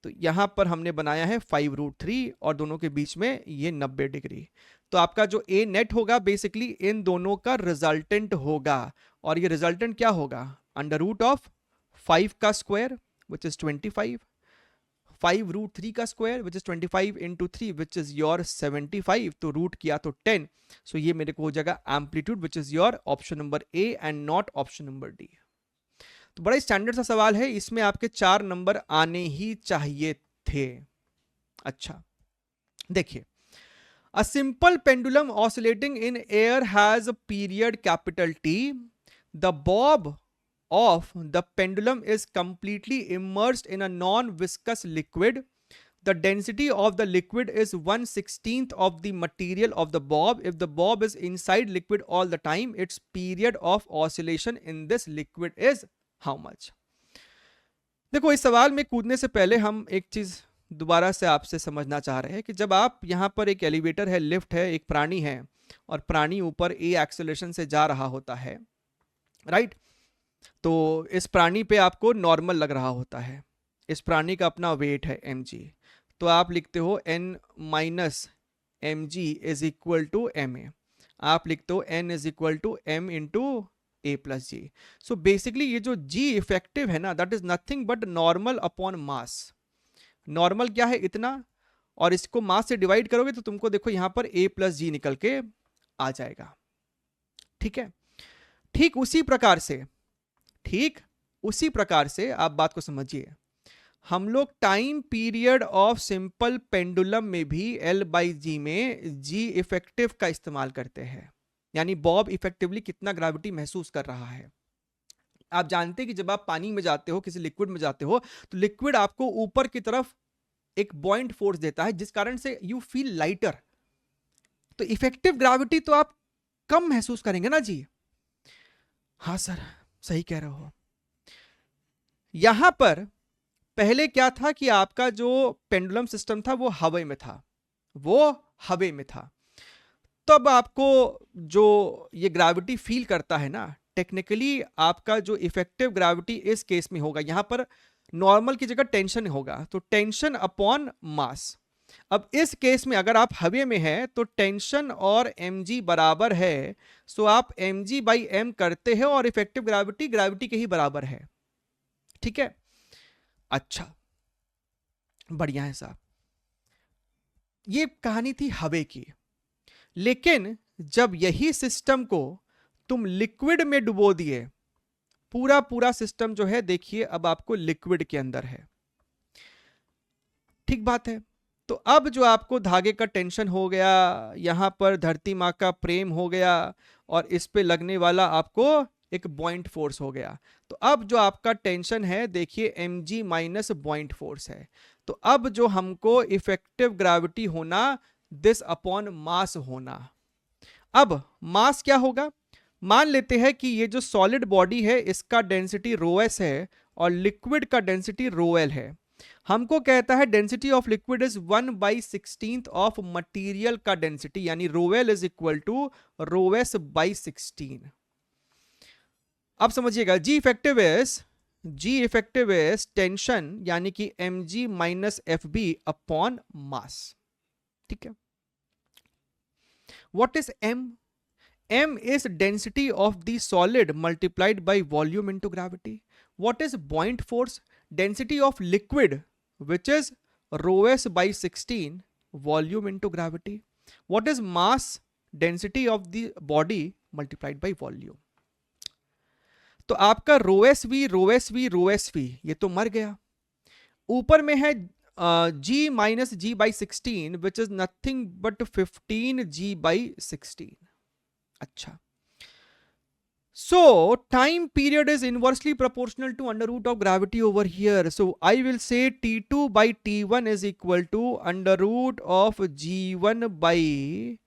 तो यहां पर हमने बनाया है 5√3 और दोनों के बीच में ये 90 डिग्री। तो आपका जो ए नेट होगा बेसिकली इन दोनों का रिजल्टेंट होगा, और ये रिजल्टेंट क्या होगा, अंडर रूट ऑफ 5 का स्क्वायर विच इज 25, 5√3 का square which is 25 into 3 which is your 75, तो रूट किया तो 10, सो ये मेरे को हो जाएगा amplitude which is your option number A and not option number D. तो बड़ा स्टैंडर्ड सा सवाल है, इसमें आपके 4 नंबर आने ही चाहिए थे। अच्छा देखिए, a simple pendulum oscillating in air has a period capital T, the Bob of the pendulum is completely immersed in a non-viscous liquid. The density of the liquid is 1/16 of the material of the bob. If the bob is inside liquid all the time, its period of oscillation in this liquid is how much? देखो, इस सवाल में कूदने से पहले हम एक चीज दोबारा से आपसे समझना चाह रहे हैं कि जब आप यहां पर एक एलिवेटर है, लिफ्ट है, एक प्राणी है, और प्राणी ऊपर ए एक्सेलरेशन से जा रहा होता है, राइट, तो इस प्राणी पे आपको नॉर्मल लग रहा होता है, इस प्राणी का अपना वेट है mg, तो आप लिखते हो n minus M G is equal to M A, आप लिखते हो n is equal to m into A plus G. So basically ये जो g इफेक्टिव है ना, that is nothing but normal upon mass. Normal क्या है, इतना, और इसको मास से डिवाइड करोगे तो तुमको देखो यहां पर a प्लस जी निकल के आ जाएगा। ठीक है, ठीक उसी प्रकार से आप बात को समझिए, हम लोग time period of simple pendulum में भी L/G में G इफेक्टिव का इस्तेमाल करते हैं, यानी बॉब इफेक्टिवली कितना ग्रेविटी महसूस कर रहा है। आप जानते हैं कि जब आप पानी में जाते हो, किसी लिक्विड में जाते हो, तो लिक्विड आपको ऊपर की तरफ एक बॉइंट फोर्स देता है, जिस कारण से यू फील लाइटर। तो इफेक्टिव ग्रेविटी तो आप कम महसूस करेंगे ना जी। हाँ सर, सही कह रहे हो। यहां पर पहले क्या था कि आपका जो पेंडुलम सिस्टम था वो हवा में था, वो हवा में था। तब आपको जो ये ग्रेविटी फील करता है ना, टेक्निकली आपका जो इफेक्टिव ग्रेविटी इस केस में होगा, यहां पर नॉर्मल की जगह टेंशन होगा, तो टेंशन अपॉन मास। अब इस केस में अगर आप हवा में हैं तो टेंशन और mg बराबर है, सो आप mg बाई m करते हैं और इफेक्टिव ग्रेविटी ग्रेविटी के ही बराबर है। ठीक है, अच्छा, बढ़िया है साहब। ये कहानी थी हवा की। लेकिन जब यही सिस्टम को तुम लिक्विड में डुबो दिए, पूरा पूरा सिस्टम जो है देखिए अब आपको लिक्विड के अंदर है। ठीक बात है। तो अब जो आपको धागे का टेंशन हो गया, यहां पर धरती माँ का प्रेम हो गया, और इस पे लगने वाला आपको एक बॉइंट फोर्स हो गया। तो अब जो आपका टेंशन है देखिए mg माइनस बॉइंट फोर्स है। तो अब जो हमको इफेक्टिव ग्रेविटी होना, दिस अपॉन मास होना। अब मास क्या होगा, मान लेते हैं कि ये जो सॉलिड बॉडी है इसका डेंसिटी ρs है और लिक्विड का डेंसिटी ρl है। हमको कहता है density of liquid is 1/16 of material का डेंसिटी, यानी ρl is equal to ρs by 16। अब समझिएगा, जी इफेक्टिव इज टेंशन यानी कि mg minus fb upon mass. ठीक है, what is m? m is density of the solid multiplied by volume into gravity. What is buoyant force? Density of liquid, which is ρs by 16 volume into gravity. What is mass? Density of the body multiplied by volume. तो आपका ρsv ये तो मर गया। ऊपर में है g minus g by 16 which is nothing but 15g by 16। अच्छा, so time period is inversely proportional to under root of gravity over here. So I will say T2 by T1 is equal to under root of G1 by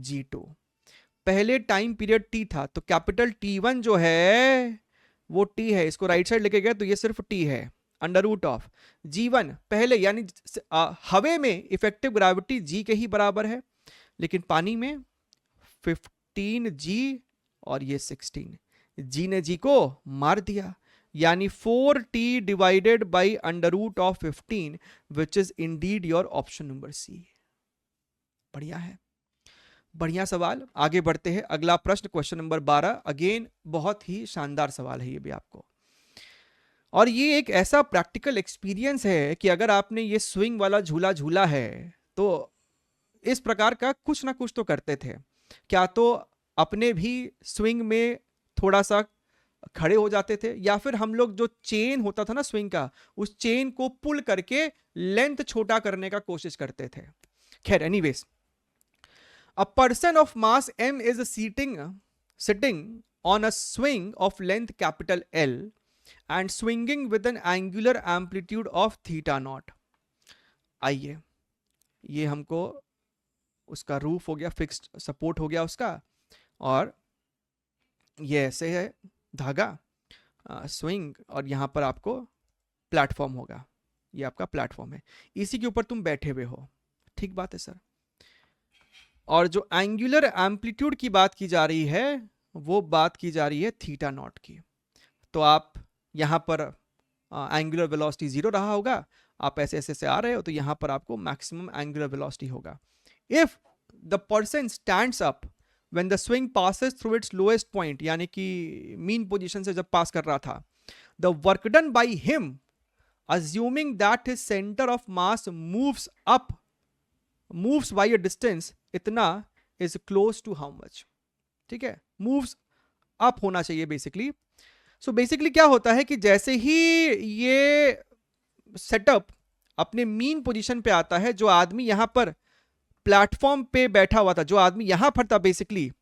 G2। पहले time period T था, तो capital T1 जो है वो T है, इसको right side लेके गया तो ये सिर्फ T है, अंडर रूट ऑफ G1 पहले, यानी हवा में इफेक्टिव ग्रेविटी G के ही बराबर है, लेकिन पानी में 15g और ये 16, g ने g को मार दिया, यानी 4t divided by under root of 15 which is indeed your option number C. बढ़िया है, बढ़िया सवाल। आगे बढ़ते हैं, अगला प्रश्न क्वेश्चन नंबर 12। अगेन बहुत ही शानदार सवाल है ये भी आपको, और ये एक ऐसा प्रैक्टिकल एक्सपीरियंस है कि अगर आपने ये स्विंग वाला झूला झूला है तो इस प्रकार का कुछ ना कुछ तो करते थे। क्या तो अपने भी स्विंग में थोड़ा सा खड़े हो जाते थे, या फिर हम लोग जो चेन होता था ना स्विंग का, उस चेन को पुल करके लेंथ छोटा करने का कोशिश करते थे। खैर anyways, a person of mass m is sitting on a swing of length capital L and swinging with an angular amplitude of theta naught. आइए, ये हमको उसका रूफ हो गया, फिक्स्ड सपोर्ट हो गया उसका, और ये ऐसे है धागा स्विंग, और यहां पर आपको प्लेटफॉर्म होगा, ये आपका प्लेटफॉर्म है, इसी के ऊपर तुम बैठे हुए हो। ठीक बात है सर। और जो एंगुलर एम्पलीट्यूड की बात की जा रही है वो बात की जा रही है थीटा नॉट की। तो आप यहां पर एंगुलर वेलोसिटी 0 रहा होगा, आप ऐसे ऐसे से आ रहे हो तो यहां पर आपको मैक्सिमम एंगुलर वेलोसिटी होगा। If the person stands up when the swing passes through its lowest point, यानी कि मीन पोजीशन से जब पास कर रहा था, the work done by him, assuming that his center of mass moves by a distance इतना, is close to how much? ठीक है, moves up होना चाहिए बेसिकली। सो बेसिकली क्या होता है कि जैसे ही ये सेटअप अपने मीन पोजीशन पे आता है, जो आदमी यहां पर प्लेटफॉर्म पे बैठा हुआ था, जो आदमी यहां पर था बेसिकली,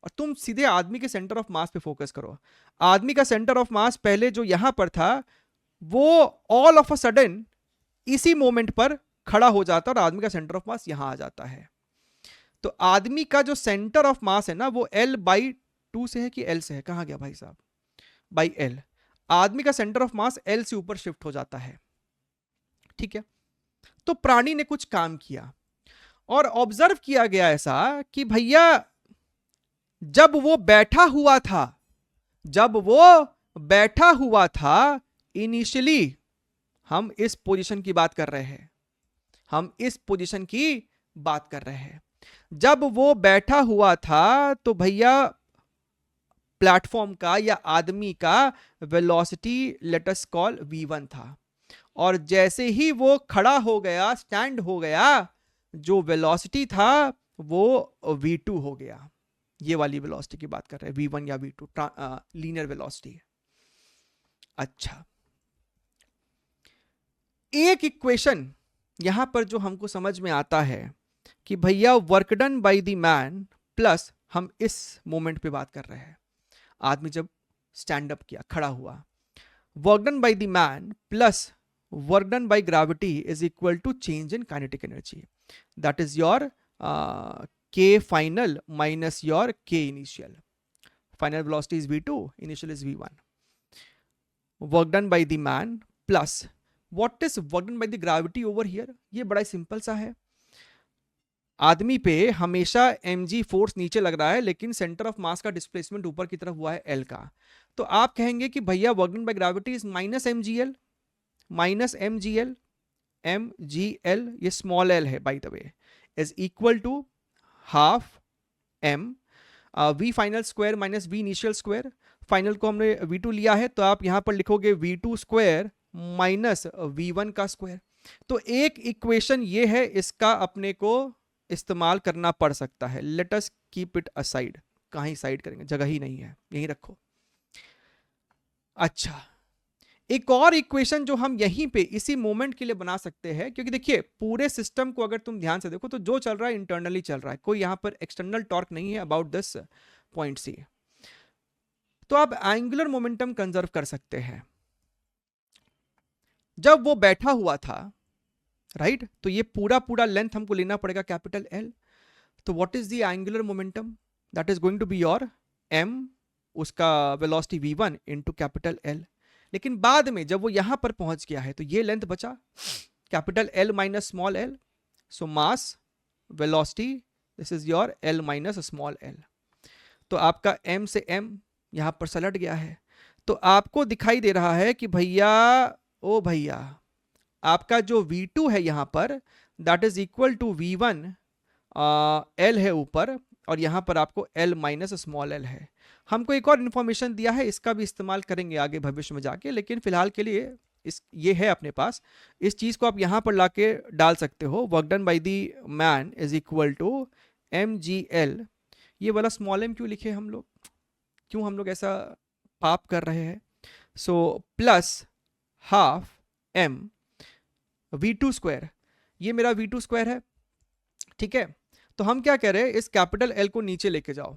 और तुम सीधे आदमी के सेंटर ऑफ मास पे फोकस करो। आदमी का सेंटर ऑफ मास पहले जो यहां पर था वो ऑल ऑफ अ सडन इसी मोमेंट पर खड़ा हो जाता है और आदमी का सेंटर ऑफ मास यहां आ जाता है। तो आदमी का जो सेंटर ऑफ मास है ना वो L/2 से है कि L से है, कहां गया भाई साहब, बाई L। आदमी का सेंटर ऑफ मास L से ऊपर शिफ्ट हो जाता है, ठीक है। तो प्राणी ने कुछ काम किया और ऑब्जर्व किया गया ऐसा कि भैया जब वो बैठा हुआ था, जब वो बैठा हुआ था इनिशियली, हम इस पोजीशन की बात कर रहे हैं, हम इस पोजीशन की बात कर रहे हैं, जब वो बैठा हुआ था तो भैया प्लेटफॉर्म का या आदमी का velocity late us call v1 था। और जैसे ही वो खड़ा हो गया, स्टैंड हो गया, जो वेलोसिटी था वो v2 हो गया। ये वाली वेलोसिटी की बात कर रहे हैं, v1 या v2, लीनियर वेलोसिटी। अच्छा, एक इक्वेशन यहां पर जो हमको समझ में आता है कि भैया work done by the man plus, हम इस मोमेंट पे बात कर रहे हैं, आदमी जब स्टैंड अप किया, खड़ा हुआ, work done by the man plus work done by gravity is equal to change in kinetic energy, that is your k final minus your k initial. Final velocity is v2, initial is v1. Work done by the man plus what is work done by the gravity over here? ये बड़ा simple सा है, आदमी पे हमेशा mg force नीचे लग रहा है लेकिन सेंटर ऑफ मास का डिस्प्लेसमेंट ऊपर की तरफ हुआ है l का। तो आप कहेंगे कि भैया work done by gravity is minus mgl, minus mgl, mgl ये स्मॉल l है by the way, is equal to half m v final square minus v initial square. Final को हमने v2 लिया है तो आप यहां पर लिखोगे v2 स्क्वायर माइनस v1 का स्क्वायर। तो एक इक्वेशन ये है, इसका अपने को इस्तेमाल करना पड़ सकता है। Let us keep it aside, कहीं साइड करेंगे, जगह ही नहीं है, यहीं रखो। अच्छा, एक और इक्वेशन जो हम यहीं पे इसी मोमेंट के लिए बना सकते हैं, क्योंकि देखिए पूरे सिस्टम को अगर तुम ध्यान से देखो तो जो चल रहा है इंटरनली चल रहा है, कोई यहां पर एक्सटर्नल टॉर्क नहीं है अबाउट दिस पॉइंट सी। तो आप एंगुलर मोमेंटम कंजर्व कर सकते हैं। जब वो बैठा हुआ था, राइट, तो ये पूरा पूरा लेंथ हमको लेना पड़ेगा कैपिटल L। तो what is the angular momentum? That is going to be your m, उसका velocity v1 into capital L। लेकिन बाद में जब वो यहां पर पहुंच गया है तो ये लेंथ बचा capital L minus small l, so mass velocity this is your L minus small l। तो आपका m से m यहां पर सलट गया है। तो आपको दिखाई दे रहा है कि भैया ओ भैया आपका जो v2 है यहां पर that is equal to v1, l है ऊपर और यहां पर आपको l माइनस स्मॉल l है। हमको एक और इन्फॉर्मेशन दिया है, इसका भी इस्तेमाल करेंगे आगे भविष्य में जाके, लेकिन फिलहाल के लिए ये है अपने पास। इस चीज को आप यहां पर लाके डाल सकते हो, work done by the man is equal to mgl। ये वाला स्मॉल m क्यों लिखे हम लोग, क्यों हम लोग ऐसा पाप कर रहे हैं? So plus half m v2 square, ये मेरा v2 स्क्वायर है, ठीक है। तो हम क्या कह रहे हैं, इस कैपिटल L को नीचे लेके जाओ,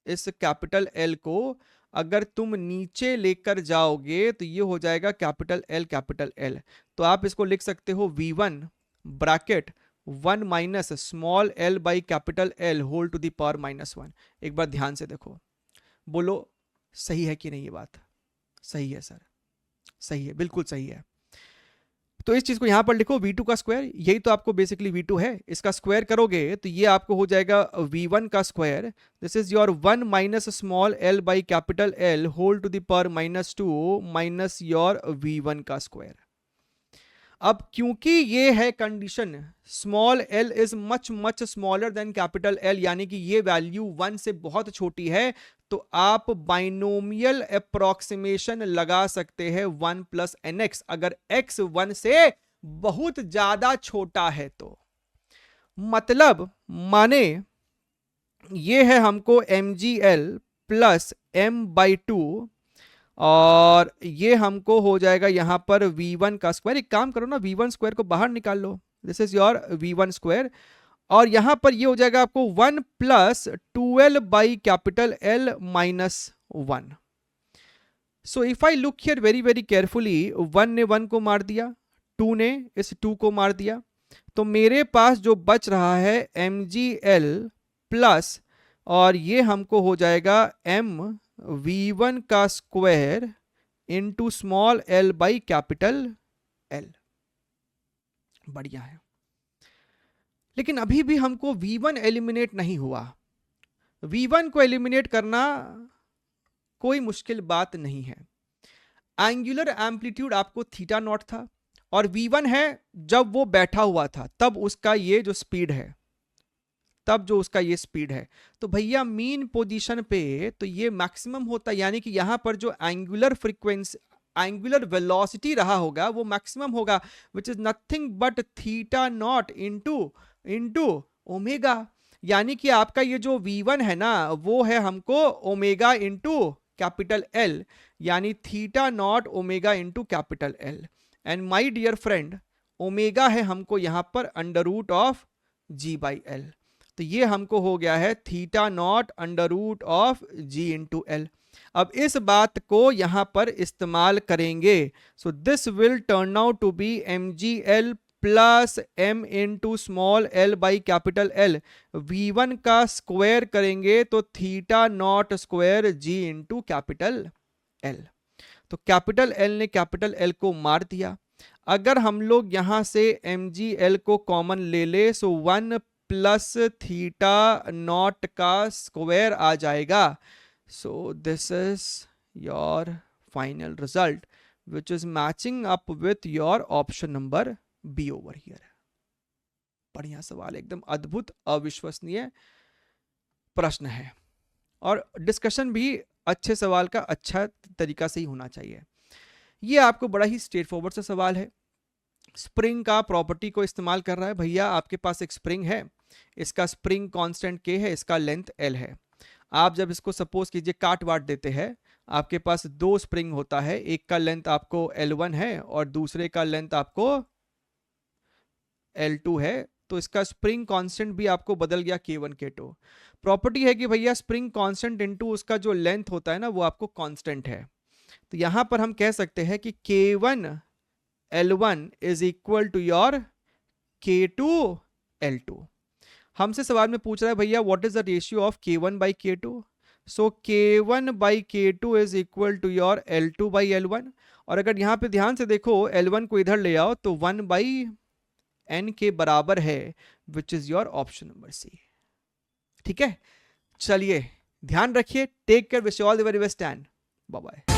इस कैपिटल L को अगर तुम नीचे लेकर जाओगे तो ये हो जाएगा कैपिटल L कैपिटल L। तो आप इसको लिख सकते हो v1 bracket 1 minus small l by capital L whole to the power -1। एक बार ध्यान से देखो, बोलो सही है कि नहीं? ये बात सही है सर, सही है, बिल्कुल सही है। तो इस चीज को यहां पर लिखो v2 का स्क्वायर, यही तो आपको बेसिकली v2 है, इसका स्क्वायर करोगे तो ये आपको हो जाएगा v1 का square, this is your 1 minus small l by capital L whole to the power -2 minus your v1 का स्क्वायर। अब क्योंकि ये है condition small l is much much smaller than capital L, यानी कि ये वैल्यू 1 से बहुत छोटी है, तो आप बाइनोमियल अप्रोक्सीमेशन लगा सकते हैं 1 प्लस nx, अगर x 1 से बहुत ज्यादा छोटा है तो। मतलब माने ये है हमको mgl प्लस m/2 और ये हमको हो जाएगा यहां पर v1 का स्क्वायर। एक काम करो ना, v1 स्क्वायर को बाहर निकाल लो, this is your v1 square, और यहां पर ये हो जाएगा आपको 1 plus 2 2l by capital L minus 1. So if I look here very very carefully, 1 ने 1 को मार दिया, 2 ने इस 2 को मार दिया, तो मेरे पास जो बच रहा है mgl प्लस, और ये हमको हो जाएगा m v1 का square into small l by capital L. बढ़िया है, लेकिन अभी भी हमको v1 एलिमिनेट नहीं हुआ. v1 को एलिमिनेट करना कोई मुश्किल बात नहीं है. एंगुलर एम्पलीट्यूड आपको थीटा नॉट था, और v1 है जब वो बैठा हुआ था, तब उसका ये जो स्पीड है, तो भैया मीन पोजीशन पे तो ये मैक्सिमम होता है, यानी कि यहां पर जो एंगुलर फ्रीक्वेंसी, एंगुलर वेलोसिटी रहा होगा वो मैक्सिमम होगा, विच is nothing but theta naught into omega. यानी कि आपका ये जो v1 है ना, वो है हमको ओमेगा इंटू कैपिटल L, यानी theta not omega into capital L. And my dear friend, omega है हमको यहां पर under root of g by L. तो ये हमको हो गया है theta naught under root of g into L. अब इस बात को यहां पर इस्तेमाल करेंगे, so this will turn out to be mgl plus m into small l by capital L. v1 का स्क्वायर करेंगे तो theta naught square g into capital L. तो कैपिटल L ने कैपिटल L को मार दिया. अगर हम लोग यहां से mgl को कॉमन ले ले, सो 1 प्लस थीटा नॉट का स्क्वायर आ जाएगा. So this is your final result, which is matching up with your option number B over here. बढ़िया सवाल, एकदम अद्भुत अविश्वसनीय प्रश्न है, और डिस्कशन भी अच्छे सवाल का अच्छा तरीका से ही होना चाहिए. ये आपको बड़ा ही स्ट्रेट फॉरवर्ड सा सवाल है. स्प्रिंग का प्रॉपर्टी को इस्तेमाल कर रहा है. भैया आपके पास एक स्प्रिंग है, इसका स्प्रिंग कांस्टेंट K है, इसका लेंथ L है. आप जब इसको सपोज कीजिए काट वाट देते हैं, आपके पास दो स्प्रिंग होता है, एक का लेंथ आपको L1 है और दूसरे का लेंथ आपको L2 है, तो इसका स्प्रिंग कांस्टेंट भी आपको बदल गया K1 K2. प्रॉपर्टी है कि भैया स्प्रिंग कांस्टेंट इनटू उसका जो लेंथ होता है ना, वो आपको कांस्टेंट है. तो यहां पर हम कह सकते हैं कि K1 L1 is equal to your K2 L2. हमसे सवाल में पूछ रहा है भैया what is the ratio of K1 by K2. So K1 by K2 is equal to your L2 by L1. और अगर यहाँ पे ध्यान से देखो, L1 को इधर ले आओ तो 1 बाई N के बराबर है, which is your option number C. ठीक है, चलिए ध्यान रखिए. Take care, wish you all the very best and bye bye.